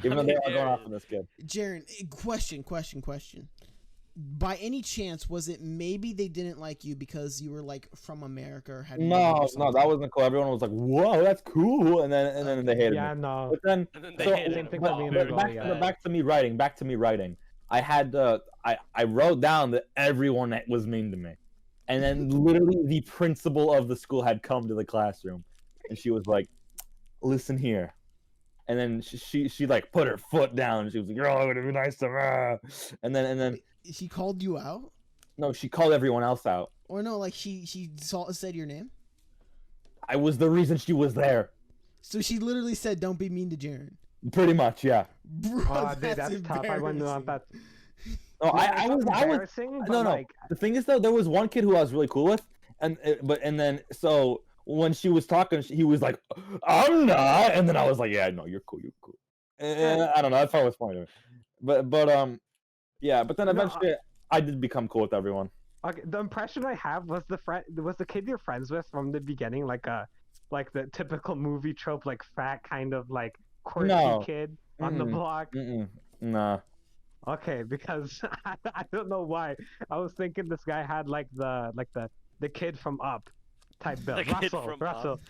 Even though they were all going off Jared. on this kid. Jaren, question. By any chance, was it maybe they didn't like you because you were like from America or had money or No, that something? wasn't cool. Everyone was like, "Whoa, that's cool," and then they hated Yeah, me. no. But then, And then they so, hated same him. thing but, with me in but Brazil, back, yeah. back to me writing. I had I wrote down that everyone that was mean to me, and then literally the principal of the school had come to the classroom, and she was like, "Listen here," and then she like put her foot down. She was like, "You're all gonna be nice to her," and then She called you out? no, she called everyone else out. Or no, like she said your name? I was the reason she was there. So she literally said, "Don't be mean to Jaren." Pretty much, yeah. Bro, Oh, dude, that's tough. I wouldn't want that. No, Yeah, I it's was embarrassing, but no. like, The thing is though, there was one kid who I was really cool with, and then so when she was talking, he was like, "I'm not," and then I was like, "Yeah, no, you're cool. And I don't know. I thought it was funny, but yeah. But then No, eventually, I did become cool with everyone. okay, the impression I have was the kid you're friends with from the beginning, like the typical movie trope, like fat kind of like quirky No. kid on the Mm-mm. block. Nah. Okay, because I don't know why I was thinking this guy had like the kid from Up type build. The kid Russell, from Russell. Up.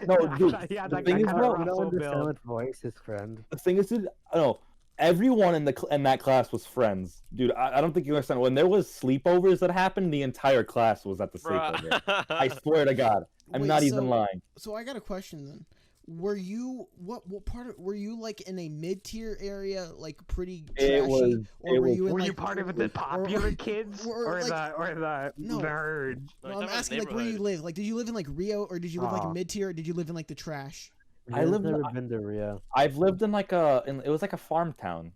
No, dude. He had The like thing that is, Kurt bro, You don't Russell understand build. what voice his friend. the thing is, dude, no, everyone in that class was friends, dude. I don't think you understand. When there was sleepovers that happened, the entire class was at the sleepover. I Bruh. swear to God, I'm Wait, not even so- lying. So I got a question then. Were you what part of were you like in a mid tier area, like pretty trashy, It was- or it were was- you in Were like you part of the popular kids or, or like- the No. nerd? No, No, you're I'm talking about the asking like where you neighborhood. live. Like, did you live in like Rio, or did you live like Ah. mid tier, or did you live in like the trash? I Rio's lived in- never been to Rio. I've lived in like it was like a farm town,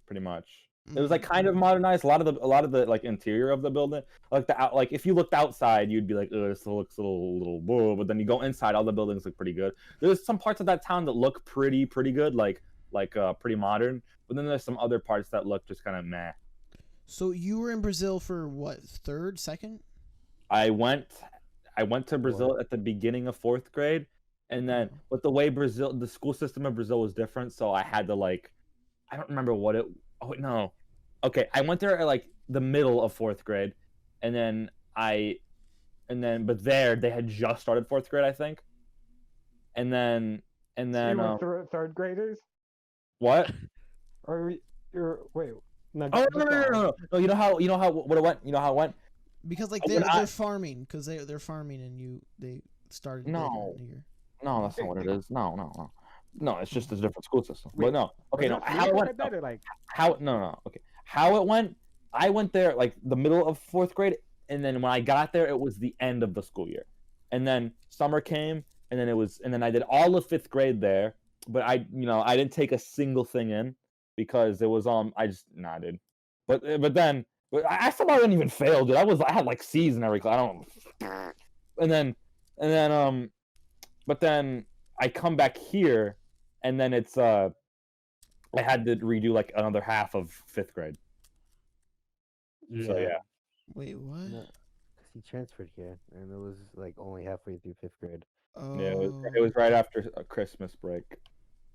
pretty much. It was like Mm. kind of modernized. A lot of the like interior of the building, like like if you looked outside, you'd be like, oh, this looks a little boo. But then you go inside, all the buildings look pretty good. There's some parts of that town that look pretty good, like pretty modern. But then there's some other parts that look just kind of meh. So you were in Brazil for what, third, second? I went to Brazil at the beginning of 4th grade, and then but the way the school system of Brazil was different, so I had to like, I don't remember what it. Oh no, okay, I went there at like the middle of 4th grade, and then but there they had just started 4th grade, I think, and then So you were third graders, what? or you're wait? No, Oh just no, go on. no, you know how what it went? You know how it went? Because like When they're farming, because they're farming, and they started later No. in the year. No, that's not what it is. No, it's just a different school system. Wait, But no, okay, no, That's how it really went? better, like Okay, how it went? I went there like the middle of 4th grade, and then when I got there, it was the end of the school year, and then summer came, and then I did all of 5th grade there, but I didn't take a single thing in because it was I just dude. But I somehow didn't even fail, dude. I had like C's in every class. I don't. And then but then I come back here, and then it's I had to redo like another half of 5th grade. So yeah. Wait, what? No, 'cause he transferred here, and it was like only halfway through 5th grade. Oh, Yeah, it was right after a Christmas break.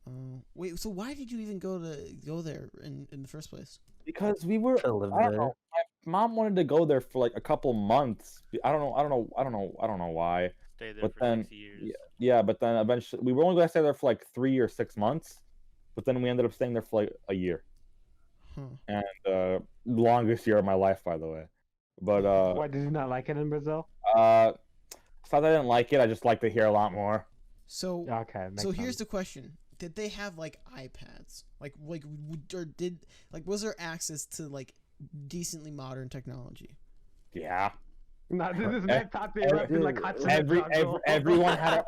Oh, wait. So why did you even go there in the first place? Because we were To live I don't there. know, my mom wanted to go there for like a couple months. I don't know why. Stay there But for then 6 years. yeah, but then eventually we were only gonna stay there for like 3 or 6 months, but then we ended up staying there for like a year. Huh. And longest year of my life, by the way. But why did you not like it in Brazil? it's not that I didn't like it, I just like to hear a lot more. So Okay, so makes here's sense. the question: did they have like iPads? Or was there access to like decently modern technology? Yeah. No, this e- man thought they were in like Hudson and jungle. everyone had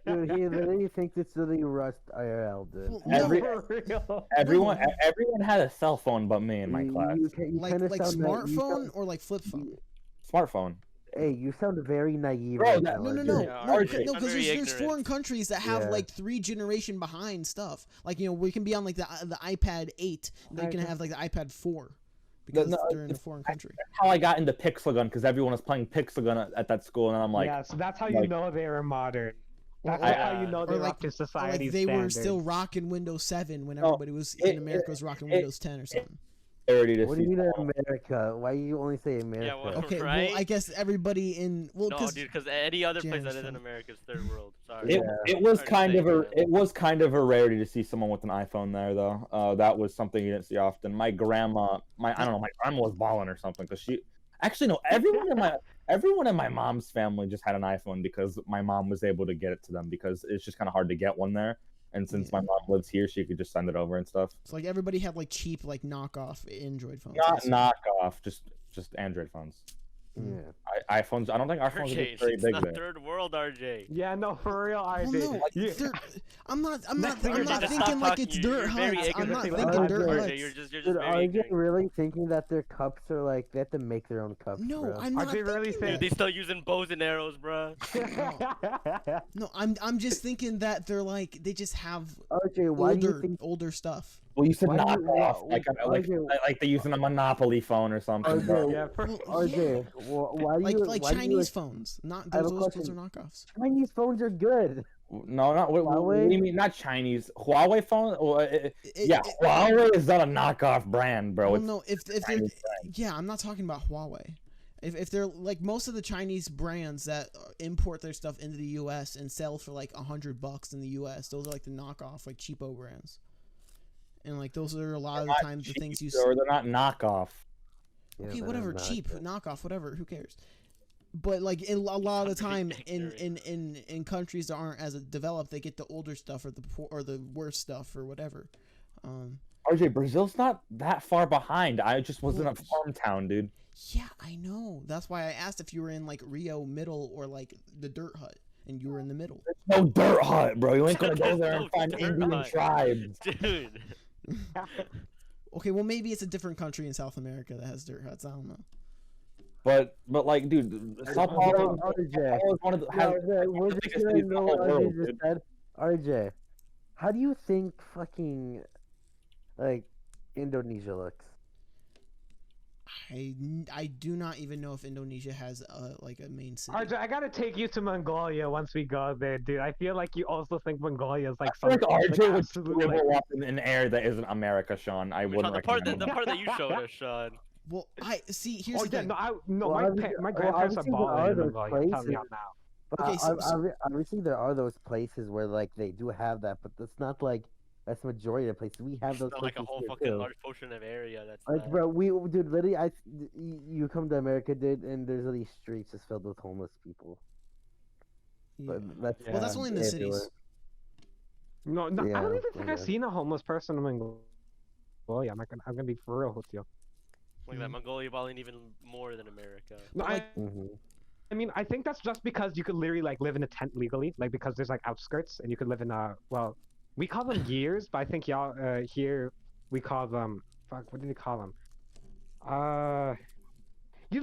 Dude, he literally thinks it's really Rust IRL, dude. Well, Every- For real. everyone No. everyone had a cell phone but me in my class. You Like kinda like sound na- you smartphone sound- or like flip phone? Smartphone. Hey, you sound very naive Bro, right that- now. No, RJ. Yeah, no, RJ, no, I'm because very there's ignorant. foreign countries that have Yeah. like 3 generation behind stuff. Like we can be on like the iPad 8, and they can have like the iPad 4 because no, they're in a foreign country. How I got into Pixel Gun because everyone was playing Pixel Gun at that school, and I'm like, Yeah, so that's how you like- know they were modern. That's Or- how you know or they were like- up to Or society's like they were standards. still rocking Windows 7 when No, everybody was in it- America was rocking it- Windows 10 or something. clarity to What do see you mean in someone- America? Why you only say America? well- Okay, Right? well I guess everybody in No, because dude, because any other place that Jan's isn't from- America is third world. Sorry. It, Yeah. it was Sorry to kind say, of a man. it was kind of a rarity to see someone with an iPhone there though. That was something you didn't see often. My grandma, my grandma was balling or something because she actually no everyone in my mom's family just had an iPhone because my mom was able to get it to them because it's just kind of hard to get one there. And since my mom lives here, she could just send it over and stuff. it's like everybody had like cheap like knockoff Android phones. Not also. knockoff, just Android phones. Yeah. iPhones. I don't think our phones are RJ, just very it's big not there. third world, RJ. Yeah, no, for real, Well, RJ. no, You- I'm not Next thing you're Just just thinking stop like it's talking. dirt You're very huts. I'm ignorant not to the thinking topic, dirt RJ. huts. You're just Dude, very are you ignorant. really thinking that their cups are like they have to make their own cups? No, bro? I'm not Are they really thinking saying- Dude, they still using bows and arrows, bruh. No, I'm just thinking that they're like they just have RJ, why do you older think? older stuff. Well, you said Why do you- knockoff, why- like they're using a Monopoly phone or something. bro. RJ, yeah, for Well, RJ, why do Like you like why do you Chinese phones, not I have those a those are question. knockoffs. Chinese phones are good. No, not what do Huawei? you mean? Not Chinese. Huawei phone? Well, yeah, It- Huawei is not a knockoff brand, bro. Well, It's no, if they're Chinese brand. yeah, I'm not talking about Huawei. If they're like most of the Chinese brands that import their stuff into the U.S. and sell for like $100 in the U.S., those are like the knockoff, like cheapo brands. And like those are a lot of the times the things you. Or they're not knockoff. Yeah, Okay, they're whatever, not cheap, good. knockoff, whatever. Who cares? But like a lot of the time in countries that aren't as developed, they get the older stuff or the worse stuff or whatever. RJ, Brazil's not that far behind. I just was in a Well, farm town, dude. Yeah, I know. That's why I asked if you were in like Rio Middle or like the Dirt Hut, and you were in the middle. No dirt hut, bro. You ain't gonna go There's there no and find dirt Indian hut. tribes. Dude. Okay, well maybe it's a different country in South America that has dirt huts. I don't know. But like, dude, Sao Paulo RJ, is one of the has we're the just biggest gonna cities in the know whole what world, RJ just dude. said. RJ, how do you think fucking like Indonesia looks? I do not even know if Indonesia has like a main city. RJ, I gotta take you to Mongolia once we go there, dude. I feel like you also think Mongolia is like I feel like RJ would absolute, like, swivel up in an air that isn't America, Sean. I wouldn't The part recommend that it. the part that you showed us, Sean. Well, I see. Here's Oh the yeah, thing. no, Well, my grandparents are obviously there balling are in those Mongolia. I'm telling you places. now. But Okay, so- obviously there are those places where like they do have that, but that's not like that's the majority of the places. We have It's those not like a places whole here fucking too. large portion of area that's Like, that. bro, dude, literally, you come to America, dude, and there's all these streets just filled with homeless people. Yeah. But that's Well, that's only in the everywhere. cities. No, I Yeah, don't even think I've okay. seen a homeless person in Mongolia. I'm gonna be for real with you. Like that Mongolia balling even more than America. No, But, like, I mean, I think that's just because you could literally like live in a tent legally, like because there's like outskirts, and you could live in well, we call them gears, but I think y'all here we call them fuck. What do they call them? You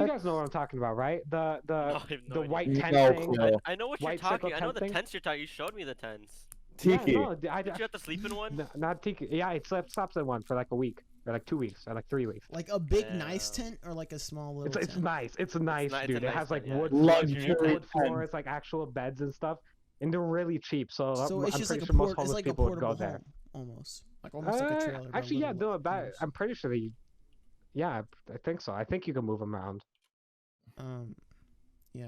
guys know what I'm talking about, right? No, I have no The idea. white tent No thing. clue. I know what White you're talking. circle I know the tent thing? tents you're talking. You showed me the tents. Tiki. Yeah, no, Did you have to sleep in one? not tiki. Yeah, it stops in one for like a week, or like 2 weeks, or like 3 weeks. Like a big nice Yeah. tent or like a small little It's tent? nice. It's nice, it's a dude. It nice has like tent, yeah. wood Luxury wood tent. floors, like actual beds and stuff, and they're really cheap. So, So I'm it's just pretty like sure most it's homeless like a people would go portable there. home, almost like a trailer. but a Actually, yeah, little no, almost. I'm pretty sure yeah, I think so. I think you can move them around. Yeah,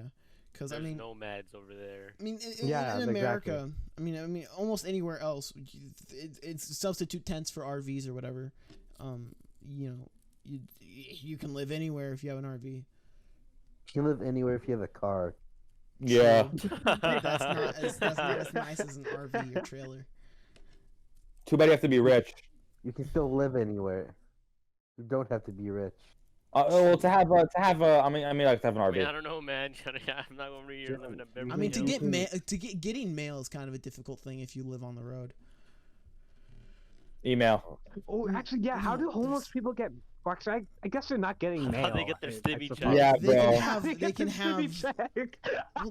because There's I mean, nomads over there. I mean, Yeah, in exactly. America, I mean, almost anywhere else, it's substitute tents for RVs or whatever. You know, you can live anywhere if you have an RV. You can live anywhere if you have a car. Yeah. That's not as nice as an RV or trailer. Too bad you have to be rich. You can still live anywhere. You don't have to be rich. Well, to have I mean, like to have an I RV. mean, I don't know, man. I'm not over here living in Beverly I mean, Hills. getting mail is kind of a difficult thing if you live on the road. Email. Oh, actually, yeah. How do homeless people get? Well, actually, I guess they're not getting mail. How they get their I stimmy suppose. check. Yeah, They can bro. have They they get can their stimmy have. check.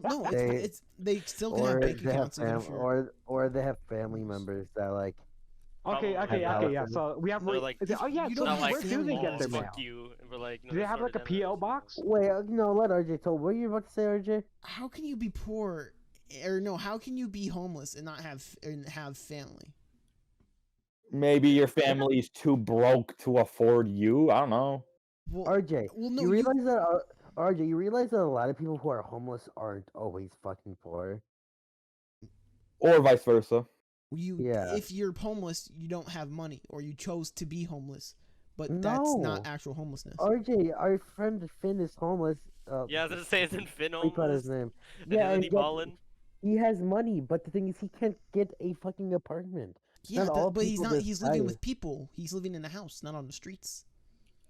Well, no, They- they still can Or have bank they have accounts even if you're. or they have family members that like Okay, Probably yeah. houses. So we have. They're like, oh yeah. you So don't Not have where like, do they family get their members. mail? fuck you. And we're like, no, Do they have sorry, like a then PO box? wait, no, let RJ tell. What are you about to say, RJ? How can you be poor, or no? How can you be homeless and not have family? Maybe your family's too broke to afford you. I don't know. Well, RJ, well, no, you realize that RJ, you realize that a lot of people who are homeless aren't always fucking poor. Or vice versa. Yeah. if you're homeless, you don't have money, or you chose to be homeless, but that's not No. actual homelessness. RJ, our friend Finn is homeless. Yeah, I was gonna say, isn't Finn Sleep on his homeless? name. And Yeah, isn't and he yet ballin'? he has money, but the thing is, he can't get a fucking apartment. Yeah, Not all but he's people not. He's living decide. with people. He's living in a house, not on the streets.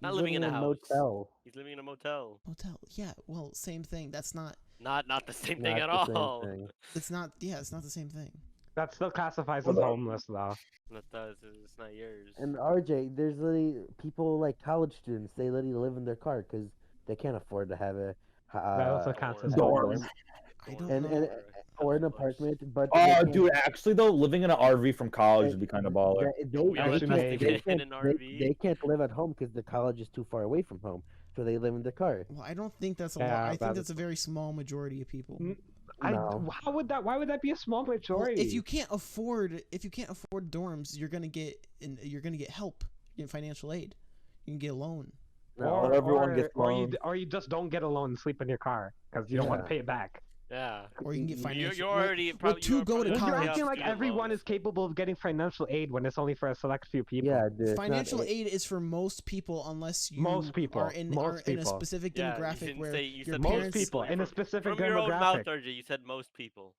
Not He's living in a house. motel. He's living in a motel. Motel. Yeah. Well, same thing. That's not. Not the same thing Not at the same all. thing. It's not. Yeah, it's not the same thing. That still classifies Well, as no. homeless, though. That does. It's not yours. And RJ, there's literally people like college students. They literally live in their car because they can't afford to have a That also counts as dorm. homeless. I don't and know. or an apartment. But Oh, they can't- dude, actually though, living in an RV from college would be kind of baller. we actually can't- made it in an they- RV. they can't live at home because the college is too far away from home, so they live in the car. Well, I don't think that's a Yeah, lot. I think that that's a very small majority of people. Mm, No. Why would that be a small Well, majority? if you can't afford dorms, you're gonna get help. You get financial aid. You can get a loan. No, or everyone or, gets or you loans. or you just don't get a loan and sleep in your car because you don't want to Yeah. pay it back. Yeah. Or you can get You're, financial. you're already well, probably to go to Well, you're college- acting like student everyone loans. is capable of getting financial aid when it's only for a select few people. Yeah, dude. it's not financial it- aid is for most people unless you Most people, are in most a people. specific Yeah, you demographic didn't where say you your said Most parents. people in a specific from your own mouth, demographic. RJ. You said most people.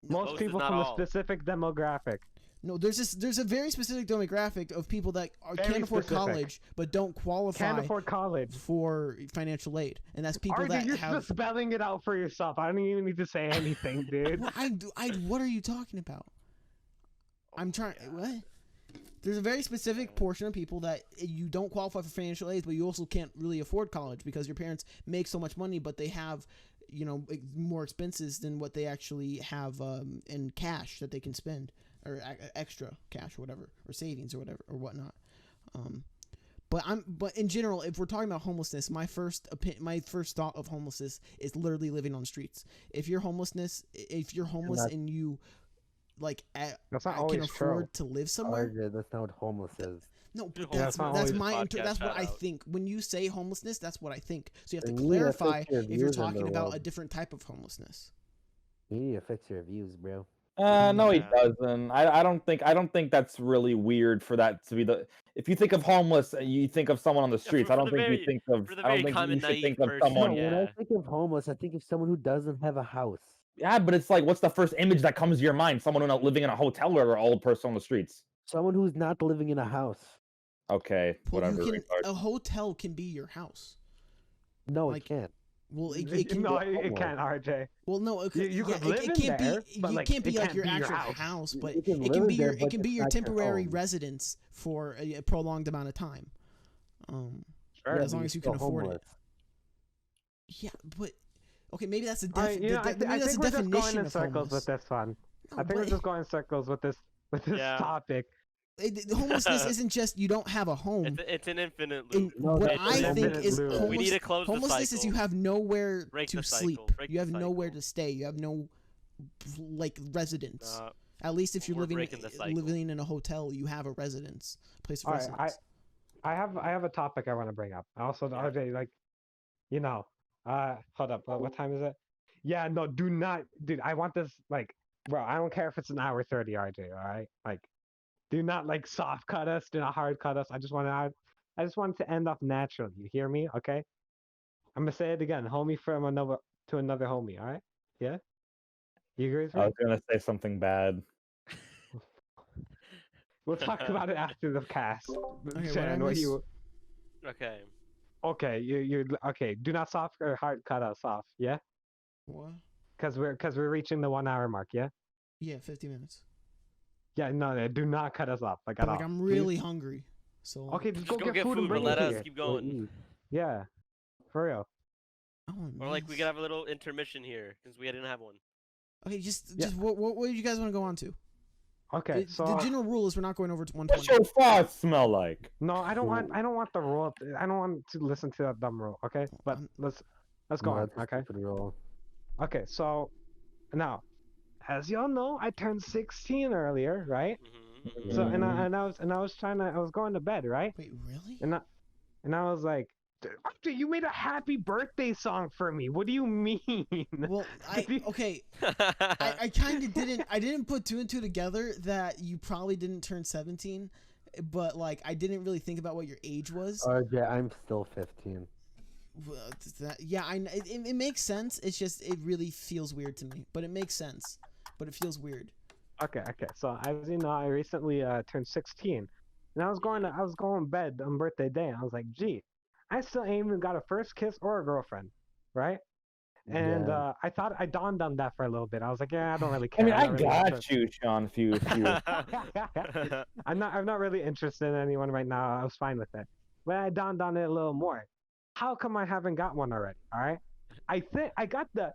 No, Most Most is people not from a all. specific demographic. No, there's a very specific demographic of people that Very can't afford specific. college but don't qualify Can't afford college. for financial aid, and that's people RJ, that you're have. just spelling it out for yourself. I don't even need to say anything, dude. Well, what are you talking about? I'm trying. What? There's a very specific portion of people that you don't qualify for financial aid, but you also can't really afford college because your parents make so much money, but they have, more expenses than what they actually have in cash that they can spend, or extra cash or whatever, or savings or whatever or whatnot. But in general, if we're talking about homelessness, my first thought of homelessness is literally living on the streets. If you're homeless and you That's not can always afford true. to live somewhere. RJ, that's not what homeless is. No, but Yeah, that's it's not that's always my podcast, that's what shout I out. think. When you say homelessness, that's what I think. So you have to Then you need to clarify fix your if you're views in talking the about world. a different type of homelessness. You need to fix your views, bro. No, he Yeah. doesn't. I don't think that's really weird for that to be the. If you think of homeless, you think of someone on the streets. for I don't the think very- you think of. for the I don't very think common you should naive think of person, No, someone. when I Yeah. think of homeless, I think of someone who doesn't have a house. Yeah, but it's like, what's the first image that comes to your mind? Someone who's not living in a hotel or an old person on the streets. Someone who's not living in a house. Okay, Well, whatever. you can retard. a hotel can be your house. No, Like, it can't. Well, it can. No, be it homeless. can't, RJ. Well, no, it, You yeah, could live it in can't there, be. but, You like, can't be it like can't your be your actual house. house, You but can it can live be there, your. It but can be it's your not your temporary home. residence for a prolonged amount of time. Sure. Yeah, as but long you're as you still can afford it. homeless. Yeah, but okay, maybe that's a Alright, maybe I that's think a we're just going definition in of circles homeless. with this one. No, I think we're but just going in circles with this Yeah. topic. homelessness isn't just you don't have a home. It's an infinite In, loop. No, what that's I an think infinite is loop. homeless, We need to close the homelessness is you cycle. have nowhere Break to the sleep. cycle. Break You the have nowhere cycle. to stay. You have no residence. Uh, At least if you're we're living breaking the cycle. living in a hotel, you have a residence, place of All right, residence. I have a topic I want to bring up. Also, Yeah. RJ, like, hold up. What time is it? Yeah, no, do not, dude. I want this, like, bro. I don't care if it's an hour 30, RJ. All right, like, do not like soft cut us, do not hard cut us. I just want to end off naturally. You hear me? Okay. I'm gonna say it again, homie from another to another homie. All right? Yeah. You agree with I me? was gonna say something bad. We'll talk about it after the cast. Okay, Sharon, what you? okay. Okay, you're okay. Do not soft or hard cut us off. Yeah. What? Because we're reaching the 1 hour mark. Yeah. Yeah, 50 minutes. Yeah. No, do not cut us off. Like But at like all. I'm Please? really hungry. So like, Okay, just Just go get food and but bring let it us here. keep Go going. eat. Yeah. For real. I want Or like we miss. could have a little intermission here since we didn't have one. Okay, just Yeah. what do you guys want to go on to? Okay. The So general rule is we're not going over to What's 120. your farts smell like? no, I don't want the rule. I don't want to listen to that dumb rule. Okay. But I'm- let's go No, on. that's a Okay. stupid rule. Okay. So now, as y'all know, I turned 16 earlier, right? Mm-hmm, So Mhm. I was going to bed, right? Wait, really? And I was like, "Dude, you made a happy birthday song for me. What do you mean?" Well, okay. mm-hmm. I kind of didn't. I didn't put two and two together that you probably didn't turn 17, but like I didn't really think about what your age was. RJ, I'm still 15. Well, yeah, it makes sense. It's just it really feels weird to me, but it makes sense. But it feels weird. Okay. So as you know, I recently turned 16, and I was going to bed on birthday day. And I was like, "Gee, I still ain't even got a first kiss or a girlfriend, right?" And Yeah. I dawned on that for a little bit. I was like, "Yeah, I don't really I care." mean, I'm I not really interested." got you, Sean. If you I'm not really interested in anyone right now. I was fine with it. But I dawned on it a little more. How come I haven't got one already? All right. I think I got the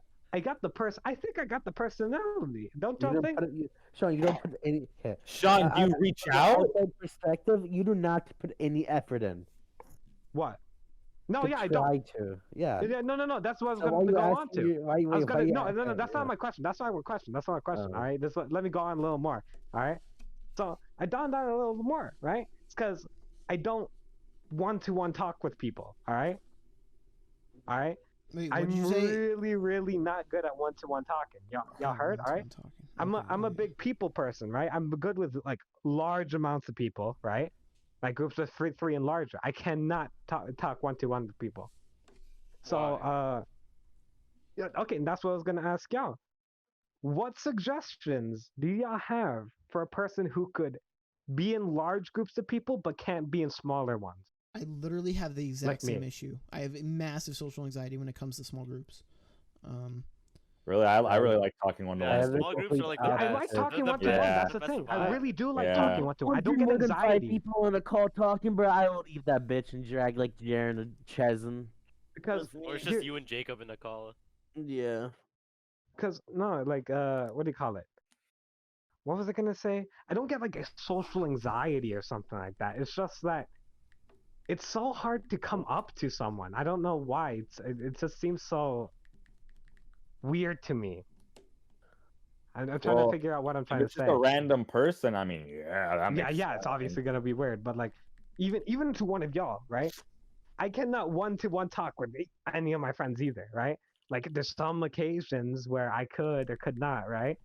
personality. Don't You y'all don't think? put it, Sean, you don't put any. Okay. Sean, do you reach From the out? outside perspective, you do not put any effort in. What? No, To yeah, I don't. try to. Yeah. Yeah, no. That's what I was So why going to you go on asking to. you- why you- I was why gonna you no, asking- that's not yeah. my question. That's not my question. That's not my question. Oh. All right, let me go on a little more. All right. So I dawned on it a little more, right? It's because I don't one-to-one talk with people. All right. Wait, what I'm did you say? really not good at one-to-one talking. Y'all heard? All right. One-to-one talking. I'm a Okay. big people person, right? I'm good with like large amounts of people, right? Like groups of three and larger. I cannot talk one-to-one with people. So Why? yeah, okay, and that's what I was gonna ask y'all. What suggestions do y'all have for a person who could be in large groups of people but can't be in smaller ones? I literally have the exact Like me. same issue. I have massive social anxiety when it comes to small groups. Really, I really like talking one to Yeah, one. the small groups are like the Yeah, I best. like They're talking the one-to-one. best. That's The the best thing. I vibe. really do like Yeah. talking one-to-one. I don't get more than 5 anxiety people in a call talking, bro. I will leave that bitch and drag like Jaren and Chesn. because Or it's here, just you and Jacob in the call. Yeah. because no, like what do you call it? What was I gonna say? I don't get like a social anxiety or something like that. It's just that it's so hard to come up to someone. I don't know why. It just seems so weird to me. I'm trying to Well, figure out what I'm if trying to it's just say. a random person, I mean, yeah, that Yeah, makes yeah, it's sense. obviously gonna be weird, but like even to one of y'all, right? I cannot one-to-one talk with any of my friends either, right? Like there's some occasions where I could or could not, right?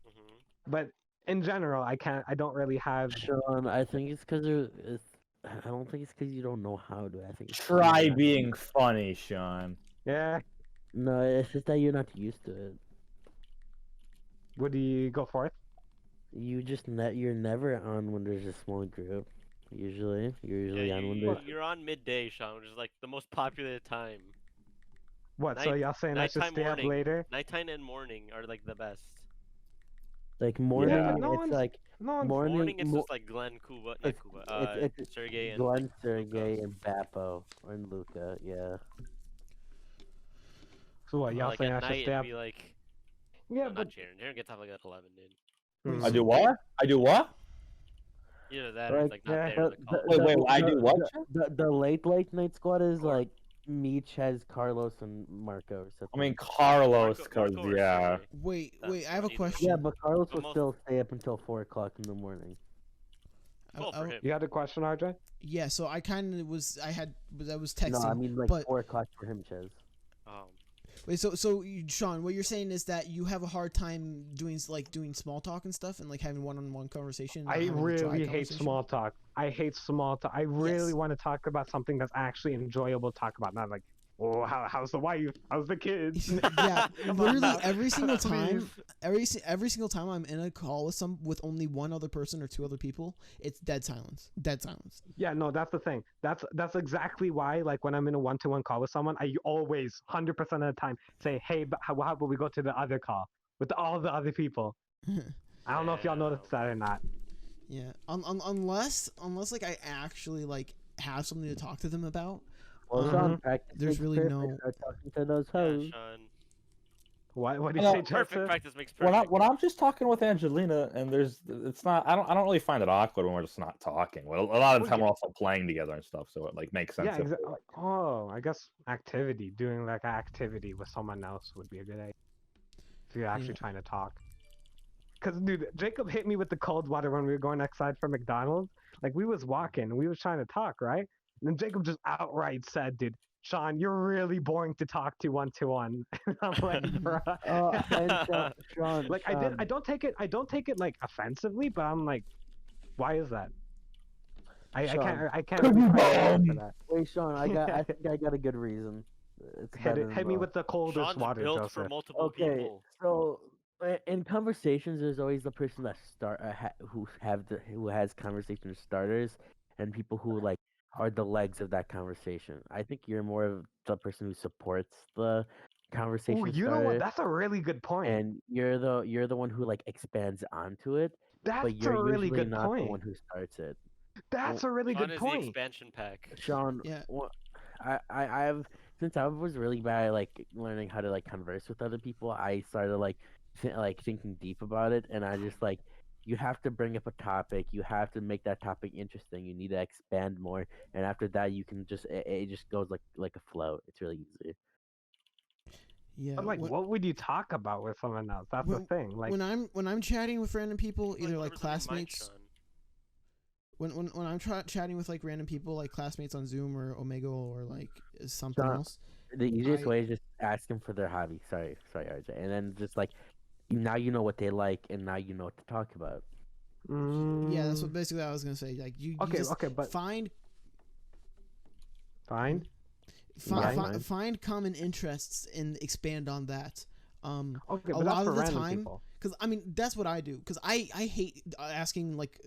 Hmm. But in general, I can't. I don't really have. Sean, I think it's because I don't think it's because you don't know how to. I think it's 'cause Try you're not. being funny, Sean. Yeah. No, it's just that you're not used to it. Would you go forth? You're never on when there's a small group. You're Yeah, usually on when there's you're on midday, Sean, which is like the most popular time. What? So Night, y'all saying I should nighttime, stay up morning, later? nighttime and morning are like the best. like Yeah, morning. but Yeah. It's like no one's. morning. Morning, it's just like Glenn, Kuba, not It's Kuba, it's Sergey and like Glenn, Luca. Sergey, and Bappo and Luca. Yeah. So what? Y'all Like saying at I should night, stay it'd up? be like, Yeah, no, but not Jaren. Jaren gets up like at 11, dude. Wait, hmm. I so do what? I do what? Either that or it's Like like not Yeah. there in the the call. Wait, I do what? the late night squad is Or like me, Ches, Carlos, and Marco or I mean, something. Carlos, cause Marco or yeah. Sergey. wait, I have a Either one. question. Yeah, but Carlos But will most, still stay up until 4 o'clock in the morning. well, for him. You had a question, RJ? Yeah, so I kind of was. I was No, texting, I mean like but 4 o'clock for him, Ches. wait. Sean, what you're saying is that you have a hard time doing small talk and stuff, and like having one-on-one conversation. Not I having a dry really hate conversation? small talk. I hate small talk. I really Yes. want to talk about something that's actually enjoyable to talk about, not like, oh, how's the wife? How's the kids? Yeah, Come on literally now. every single time, Please. every single time I'm in a call with only one other person or two other people, it's dead silence. Dead silence. Yeah, no, that's the thing. That's exactly why, like, when I'm in a one-to-one call with someone, I always, 100% of the time, say, hey, but how about we go to the other call with all the other people? I don't know if y'all noticed that or not. Yeah. Unless like I actually like have something to talk to them about. Well, Sean, practice There's makes really perfect. no. Start talking to those Yeah, hoes. Sean. What do you say, Perfect Joseph? practice makes When perfect. I'm just talking with Angelina, and it's not. I don't really find it awkward when we're just not talking. Well, a lot of the time we're also playing together and stuff, so it like makes sense. Yeah, If exactly. we're, like, Oh, I guess doing like an activity with someone else would be a good idea if you're actually Yeah. trying to talk. Cause dude, Jacob hit me with the cold water when we were going outside for McDonald's. Like we was walking, and we was trying to talk, right? And then Jacob just outright said, "Dude, Sean, you're really boring to talk to one-to-one." And I'm like, bruh. And Sean, Like Sean, I don't take it like offensively, but I'm like, why is that? I Sean. can't really find a reason for that. Wait, Sean, I think I got a good reason. It's Hit better it, than hit me both. with the coldest Sean's water, built for Joseph. multiple Okay, people. so in conversations, there's always the person that who has conversation starters, and people who like are the legs of that conversation. I think you're more of the person who supports the Oh, conversation you know what? starter, That's a really good point. and you're the one who like expands onto it, That's but a you're really usually good not the one point. who starts it. That's a really Sean good is the point. expansion pack. Sean, Yeah. I've since I was really bad at like learning how to like converse with other people, I started like thinking deep about it, and I just like you have to bring up a topic, you have to make that topic interesting, you need to expand more, and after that you can just it just goes like a flow. It's really easy. Yeah. But like, what would you talk about with someone else? That's the thing. Like, when I'm chatting with random people, either like Whatever's on your mind, classmates. Sean. when I'm chatting with like random people, like classmates on Zoom or Omegle or like something Sean, else. the easiest I- way is just ask them for their hobby. Sorry, RJ. And then just like now you know what they like, and now you know what to talk about. Yeah, that's what Mm, basically I was gonna say. Like you okay, just okay, but find fine. Yeah, Fine. fine. find common interests and expand on that. Okay, A but that's lot for of the random time, people. because I mean that's what I do. Because I hate asking like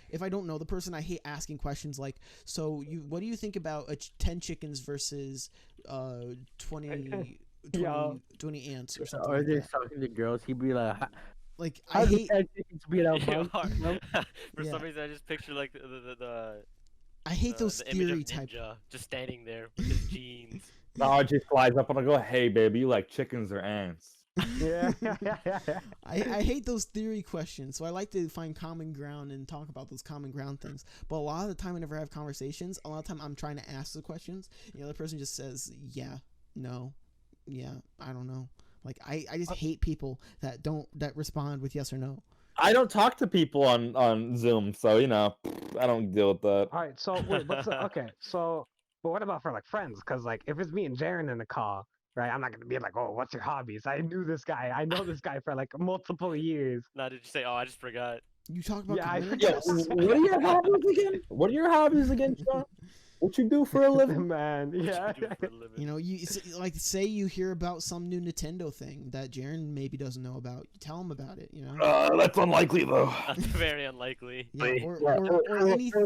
if I don't know the person, I hate asking questions like, so what do you think about 10 chickens versus 20 Yeah. 20 ants or something Or like they're that. talking to girls, he'd be like, Like I "How do hate chickens beat out You monkeys?" are. No? For Yeah. some reason, I just picture like the I hate those the image of theory type. Ninja just standing there with his jeans. Now just flies up and I go, hey baby, you like chickens or ants? Yeah. I hate those theory questions, so I like to find common ground and talk about those common ground things. But a lot of the time, whenever I have conversations, a lot of the time I'm trying to ask the questions, and the other person just says, "Yeah, no, yeah, I don't know." Like I just hate people that respond with yes or no. I don't talk to people on Zoom, so I don't deal with that. All right. So wait, okay? So, but what about for like friends? Because like if it's me and Jaren in the call, right? I'm not gonna be like, oh, what's your hobbies? I knew this guy. I know this guy for like multiple years. Now, did you say, "Oh, I just forgot"? You talk about Yeah, I common Yeah, interests. what are your hobbies again? What are your hobbies again, Sean? What you do for a living? Man, What yeah. you do for a living? You know, like say you hear about some new Nintendo thing that Jaren maybe doesn't know about. You tell him about it. You know. That's unlikely though. That's very unlikely. Yeah, or anything.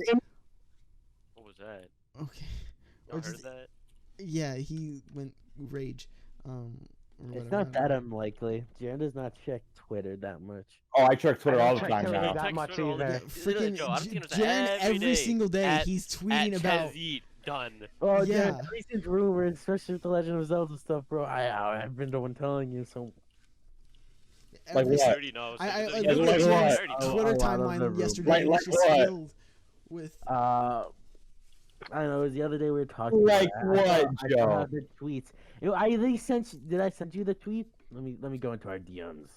What was that? Okay. Y'all Or heard just that? yeah, he went rage. Or It's whatever, not I don't that know. unlikely. Jaren does not check Twitter that much. Oh, I check Twitter I all don't the check time Twitter now. that Text much Twitter all the Yeah, either. freaking Joe, I don't think it was Jaren every day single day at, he's tweeting at about. Chezit, done. Oh, Yeah. Jaren, recent rumors, especially with the Legend of Zelda stuff, bro. I've been the one telling you, so Like Every, He what? already knows. I Like, looked at like Jaren's already what? knows. Twitter A lot of the timeline rumors. yesterday, Like- and like it's just what? filled with. I don't know. It was the other day we were talking. Like about it. what, I saw Joe? the tweets. I at least sent. Did I send you the tweet? Let me go into our DMs.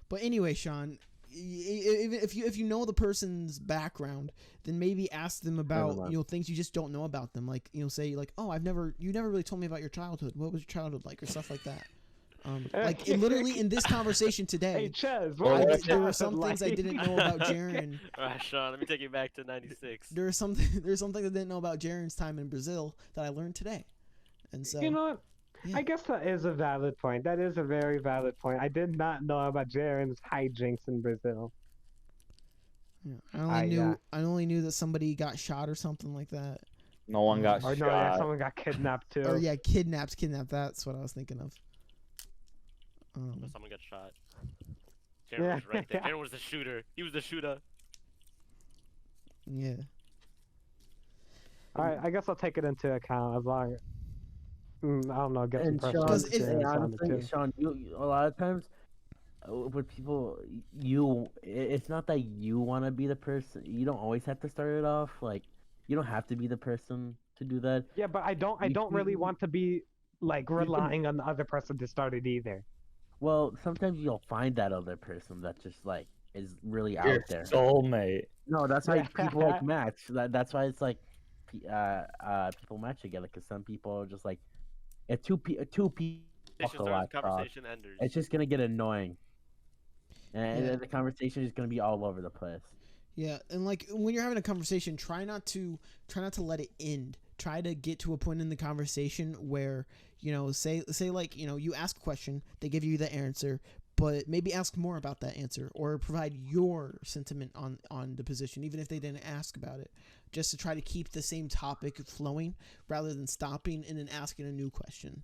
But anyway, Sean, if you know the person's background, then maybe ask them about mind. things you just don't know about them. Like say like, oh, you never really told me about your childhood. What was your childhood like, or stuff like that. Like literally in this conversation Hey, today, Ches, Well, what what was if- there were your some things I like? didn't know about Jaren. Alright, Sean, let me take you back to '96. There's something I didn't know about Jaren's time in Brazil that I learned today, and so You know what? yeah. I guess that is a valid point. That is a very valid point. I did not know about Jaren's hijinks in Brazil. Yeah, yeah. I only knew that somebody got shot or something like that. No one got Or shot. no, yeah, someone got kidnapped too. Or yeah, kidnapped. That's what I was thinking of. But someone got shot. Jaren Yeah. was right there. Jaren was the shooter. He was the shooter. Yeah. All right, I guess I'll take it into account as long. I don't know. Get some And personal Sean, Because if- experience on it honestly, too. Sean, you a lot of times with people, it's not that you want to be the person. You don't always have to start it off. Like you don't have to be the person to do that. Yeah, but I don't really can- want to be like can- relying on the other person to start it either. Well, sometimes you'll find that other person that just like is really Your out there. soulmate. No, that's why Yeah. people like match. That's why it's like people match together because some people are just like if two people Conversation a lot starts, conversation enders. it's just gonna get annoying, and Yeah. the conversation is gonna be all over the place. Yeah, and like when you're having a conversation, try not to let it end. Try to get to a point in the conversation where say like you ask a question, they give you the answer, but maybe ask more about that answer or provide your sentiment on the position, even if they didn't ask about it, just to try to keep the same topic flowing rather than stopping and then asking a new question.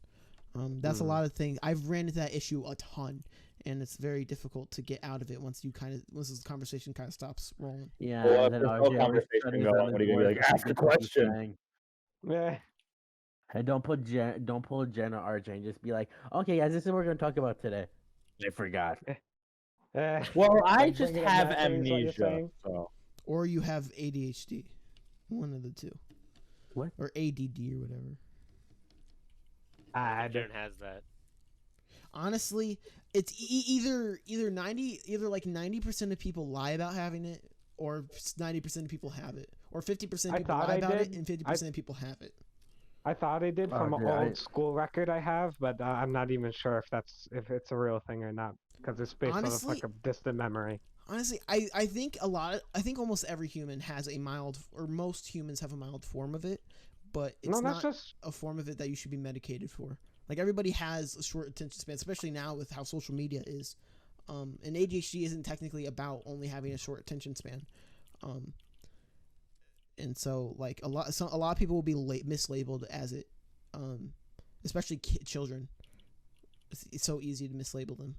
That's a lot of things. I've ran into that issue a ton, and it's very difficult to get out of it once this conversation kind of stops rolling. Yeah, Well, and if then there's no RJ always conversation studies going, on what are his you gonna be work like? and Ask a forgets what he's question. saying. Yeah. And don't pull Jen or RJ and just be like, okay, guys, this is what we're gonna talk about today. I forgot. Well, I Like, just bringing up have memories, what you're amnesia. saying? So Or you have ADHD, one of the two. What? Or ADD or whatever. Jaren has that. Honestly, it's either like 90% of people lie about having it, or 90% of people have it, or 50% of I people thought lie I about it, did. and 50% of people have it. I thought I did Oh, from an dude, old school record I have, but I'm not even sure if it's a real thing or not because it's based on Honestly, like a distant memory. Honestly, I think I think almost every human has a mild, or most humans have a mild form of it, but it's No, that's not just a form of it that you should be medicated for. Like everybody has a short attention span, especially now with how social media is. And ADHD isn't technically about only having a short attention span. And so like a lot of people will be mislabeled as it, especially children. It's so easy to mislabel them.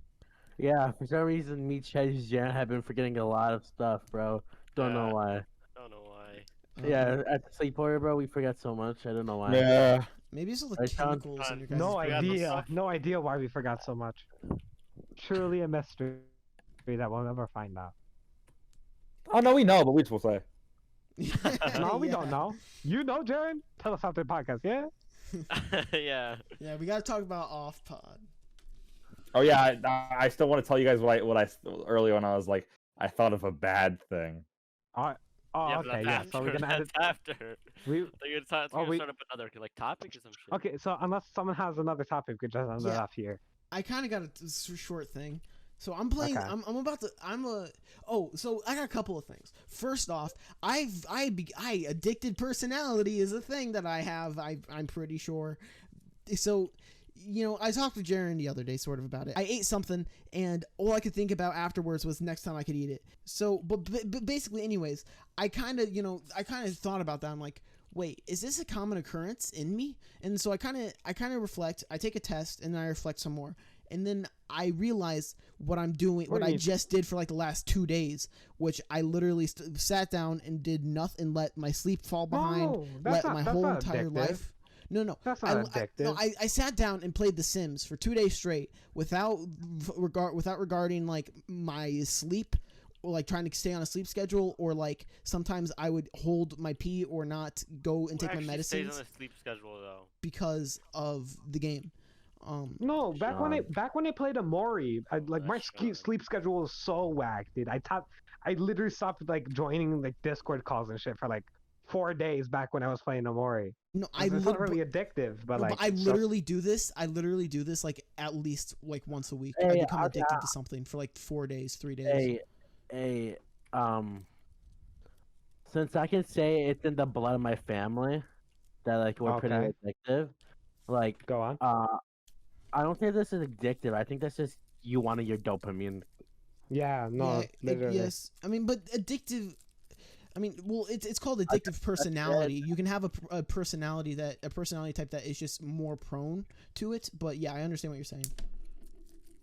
Yeah, for some reason, me, Chase, Jan have been forgetting a lot of stuff, bro. Don't know Yeah. why. Don't know why. Yeah, at the sleepover, bro, we forget so much. I don't know why. Yeah. Maybe it's all the Right, Sean? chemicals in your guys' no forgot the brains. stuff. no idea why we forgot so much. Truly a mystery that we'll never find out. Oh no, we know, but we just will say. No, we Yeah. don't know. You know, Jaren? Tell us after the podcast, yeah? Yeah. Yeah, we gotta talk about off pod. Oh yeah, I still want to tell you guys what I earlier when I was like I thought of a bad thing. Oh, Yeah, but okay, that's yeah. after. So we're gonna edit. That's after. We You're gonna start up another like topic or some shit. okay. So unless someone has another topic, we just end it Yeah. off here. I kind of got a short thing. So I'm playing. Okay. I'm about to. So I got a couple of things. First off, I addicted personality is a thing that I have. I'm pretty sure. So, I talked to Jaren the other day sort of about it. I ate something, and all I could think about afterwards was next time I could eat it. So, but basically, anyways, I kind of thought about that. I'm like, wait, is this a common occurrence in me? And so I kind of reflect. I take a test, and then I reflect some more. And then I realize what I'm doing, what I just did for like the last 2 days, which I literally sat down and did nothing, let my sleep fall behind, let my whole entire life. No. That's not addictive. I sat down and played The Sims for 2 days straight without regarding like my sleep, or like trying to stay on a sleep schedule, or like sometimes I would hold my pee or not go and take my medicines. Stays on a sleep schedule though. Because of the game. No, back when I played Amori, my sleep schedule was so whack, dude. I literally stopped like joining like Discord calls and shit for like 4 days back when I was playing Amori. No, it's not really addictive, but no, like but I literally do this. I literally do this like at least like once a week. I become addicted to something for like 4 days, 3 days. Since I can say it's in the blood of my family that like we're pretty addictive. Like, go on. I don't think this is addictive. I think that's just you wanting your dopamine. Yeah, no, literally. Yes. I mean, but addictive. I mean, well, it's called addictive personality. You can have a personality type that is just more prone to it. But yeah, I understand what you're saying.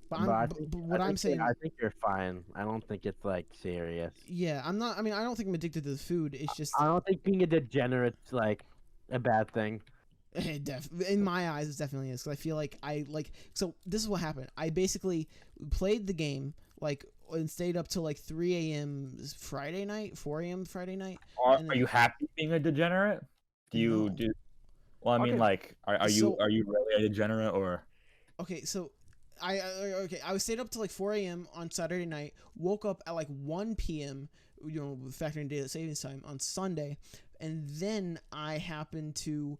But I'm saying, I think you're fine. I don't think it's like serious. Yeah, I'm not. I mean, I don't think I'm addicted to the food. It's just. I don't think being a degenerate's like a bad thing. In my eyes, it definitely is, because I feel like so this is what happened. I basically played the game like and stayed up till like 3 a.m. Friday night, 4 a.m. Friday night. Are you happy being a degenerate? Do? Well, I mean, like, are you really a degenerate or? Okay, so I stayed up till like 4 a.m. on Saturday night. Woke up at like 1 p.m. Factoring daylight savings time on Sunday, and then I happened to.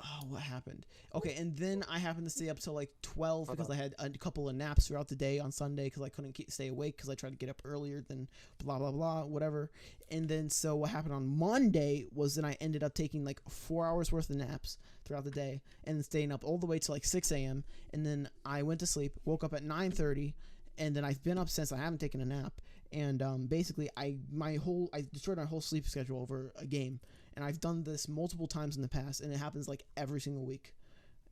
Oh, what happened? Okay, and then I happened to stay up till like 12 because I had a couple of naps throughout the day on Sunday because I couldn't stay awake because I tried to get up earlier than blah, blah, blah, whatever. And then so what happened on Monday was then I ended up taking like 4 hours worth of naps throughout the day and then staying up all the way till like 6 a.m. And then I went to sleep, woke up at 9:30, and then I've been up since. I haven't taken a nap. And basically I destroyed my whole sleep schedule over a game. And I've done this multiple times in the past, and it happens like every single week.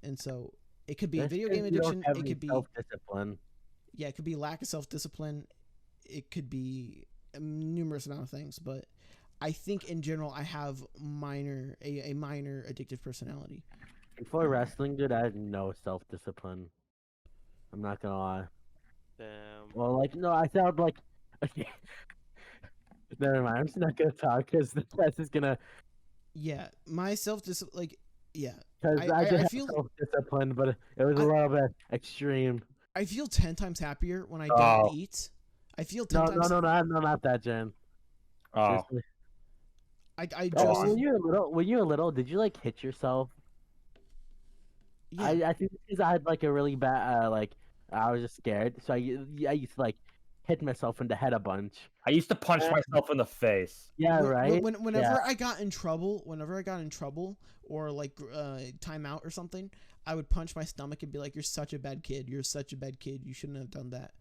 And so it could be a video game addiction. It could be self-discipline. Yeah, it could be lack of self-discipline. It could be a numerous amount of things. But I think in general, I have a minor addictive personality. Before wrestling, dude, I had no self-discipline. I'm not gonna lie. Damn. Well, like, no, I sound like. Okay. Never mind. I'm just not gonna talk because that's just gonna. Yeah, my self-discipline, like, yeah. Because I feel self-discipline, but it was a little bit extreme. I feel 10 times happier when I don't eat. I feel 10 times. No, not that, Jen. Oh, Seriously. I Go just on. When you were little, did you like hit yourself? yeah. I think because I had like a really bad like I was just scared, so I used to like hit myself in the head a bunch. I used to punch myself in the face. Yeah, right. Yeah. Whenever I got in trouble, or like timeout or something, I would punch my stomach and be like, "You're such a bad kid. You're such a bad kid. You shouldn't have done that."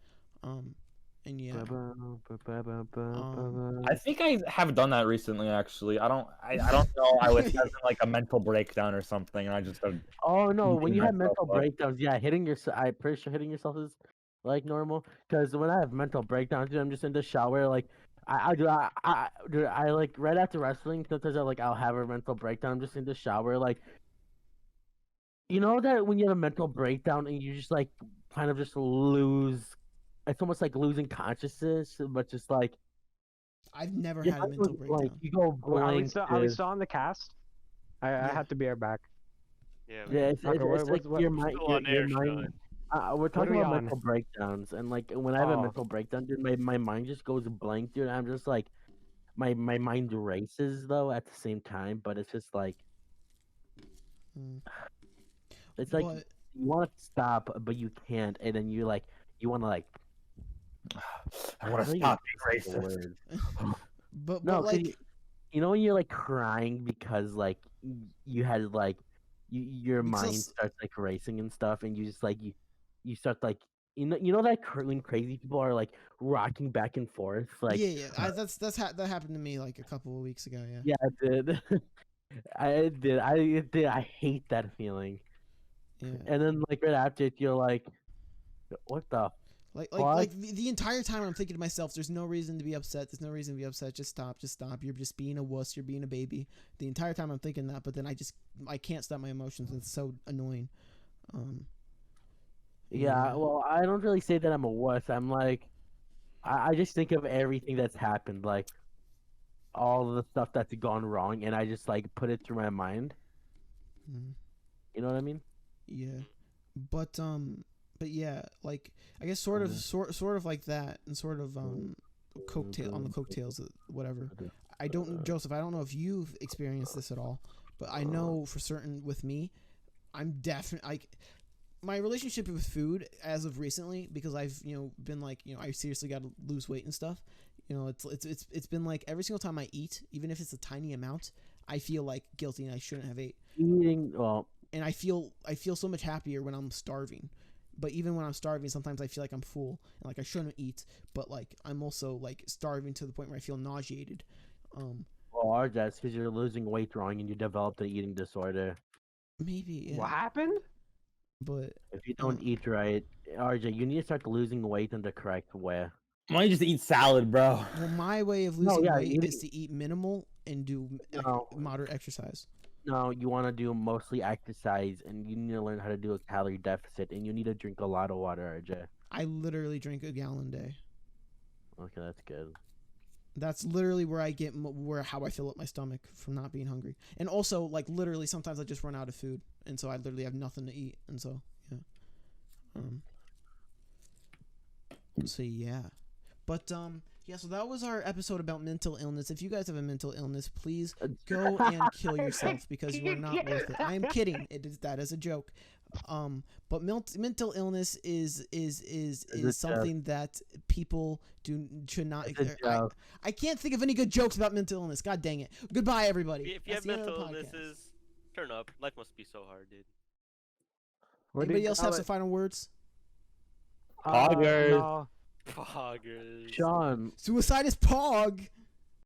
And yeah. I think I have done that recently. Actually, I don't. I don't know. I was having like a mental breakdown or something, and I just started Oh no, when beating you have myself mental up. breakdowns, yeah, hitting yourself. I'm pretty sure hitting yourself is like normal. Because when I have mental breakdowns, dude, I'm just in the shower, like dude, I like right after wrestling. Sometimes I'll have a mental breakdown. I'm just in the shower, like you know that when you have a mental breakdown and you just like kind of just lose. It's almost like losing consciousness, but just like I've never you had a have mental to, breakdown. like you go blank. Are we dude. still on the cast? I Yeah. had to be right back. Yeah. Yeah, it's Okay, it's like your mind. Still on Your air, mind. We're are talking we about on? mental breakdowns, and like when I have a Oh. mental breakdown, dude, my mind just goes blank, dude. I'm just like, my mind races though at the same time, but it's just like, Mm. it's like But you want to stop, but you can't, and then you want to like, I want don't to even stop know being the racist. word. but No, cause like you know when you're like crying because like you had like your mind because starts like racing and stuff, and you just like you start like you know that when crazy people are like rocking back and forth like yeah, that happened to me like a couple of weeks ago. Yeah. yeah, I did. I did. I hate that feeling. Yeah. And then like right after it, you're like, what the fuck? The entire time I'm thinking to myself, there's no reason to be upset. There's no reason to be upset. Just stop. Just stop. You're just being a wuss. You're being a baby. The entire time I'm thinking that, but then I can't stop my emotions. It's so annoying. Yeah, well, I don't really say that I'm a wuss. I'm like, I just think of everything that's happened, like all the stuff that's gone wrong, and I just like put it through my mind. Mhm. You know what I mean? Yeah, but yeah, like I guess sort of like that, and sort of on the coattails, whatever. I don't, Joseph. I don't know if you've experienced this at all, but I know for certain with me, I'm definitely like my relationship with food as of recently, because I've been like I seriously got to lose weight and stuff. It's been like every single time I eat, even if it's a tiny amount, I feel like guilty and I shouldn't have ate. Eating, well, And I feel so much happier when I'm starving. But even when I'm starving, sometimes I feel like I'm full and like I shouldn't eat. But like I'm also like starving to the point where I feel nauseated. well, that's because you're losing weight wrong and you developed an eating disorder. Maybe yeah. What happened? But If you don't eat right, RJ, you need to start losing weight in the correct way. Why don't you just eat salad, bro? well, my way of No, losing yeah, weight is to eat minimal and do No. moderate exercise. No, you want to do mostly exercise, and you need to learn how to do a calorie deficit, and you need to drink a lot of water, RJ. I literally drink a gallon a day. Okay, that's good. That's literally where I get how I fill up my stomach from not being hungry. And also, like, literally, sometimes I just run out of food, and so I literally have nothing to eat, and so yeah. So yeah, but yeah. So that was our episode about mental illness. If you guys have a mental illness, please go and kill yourself because you are not worth it. I am kidding. That is a joke. But mental illness is something that people should not. I can't think of any good jokes about mental illness. God dang it! Goodbye, everybody. If you have mental illnesses, turn up. Life must be so hard, dude. Anybody else have some final words? Poggers. No. Poggers. Sean. Suicide is Pog.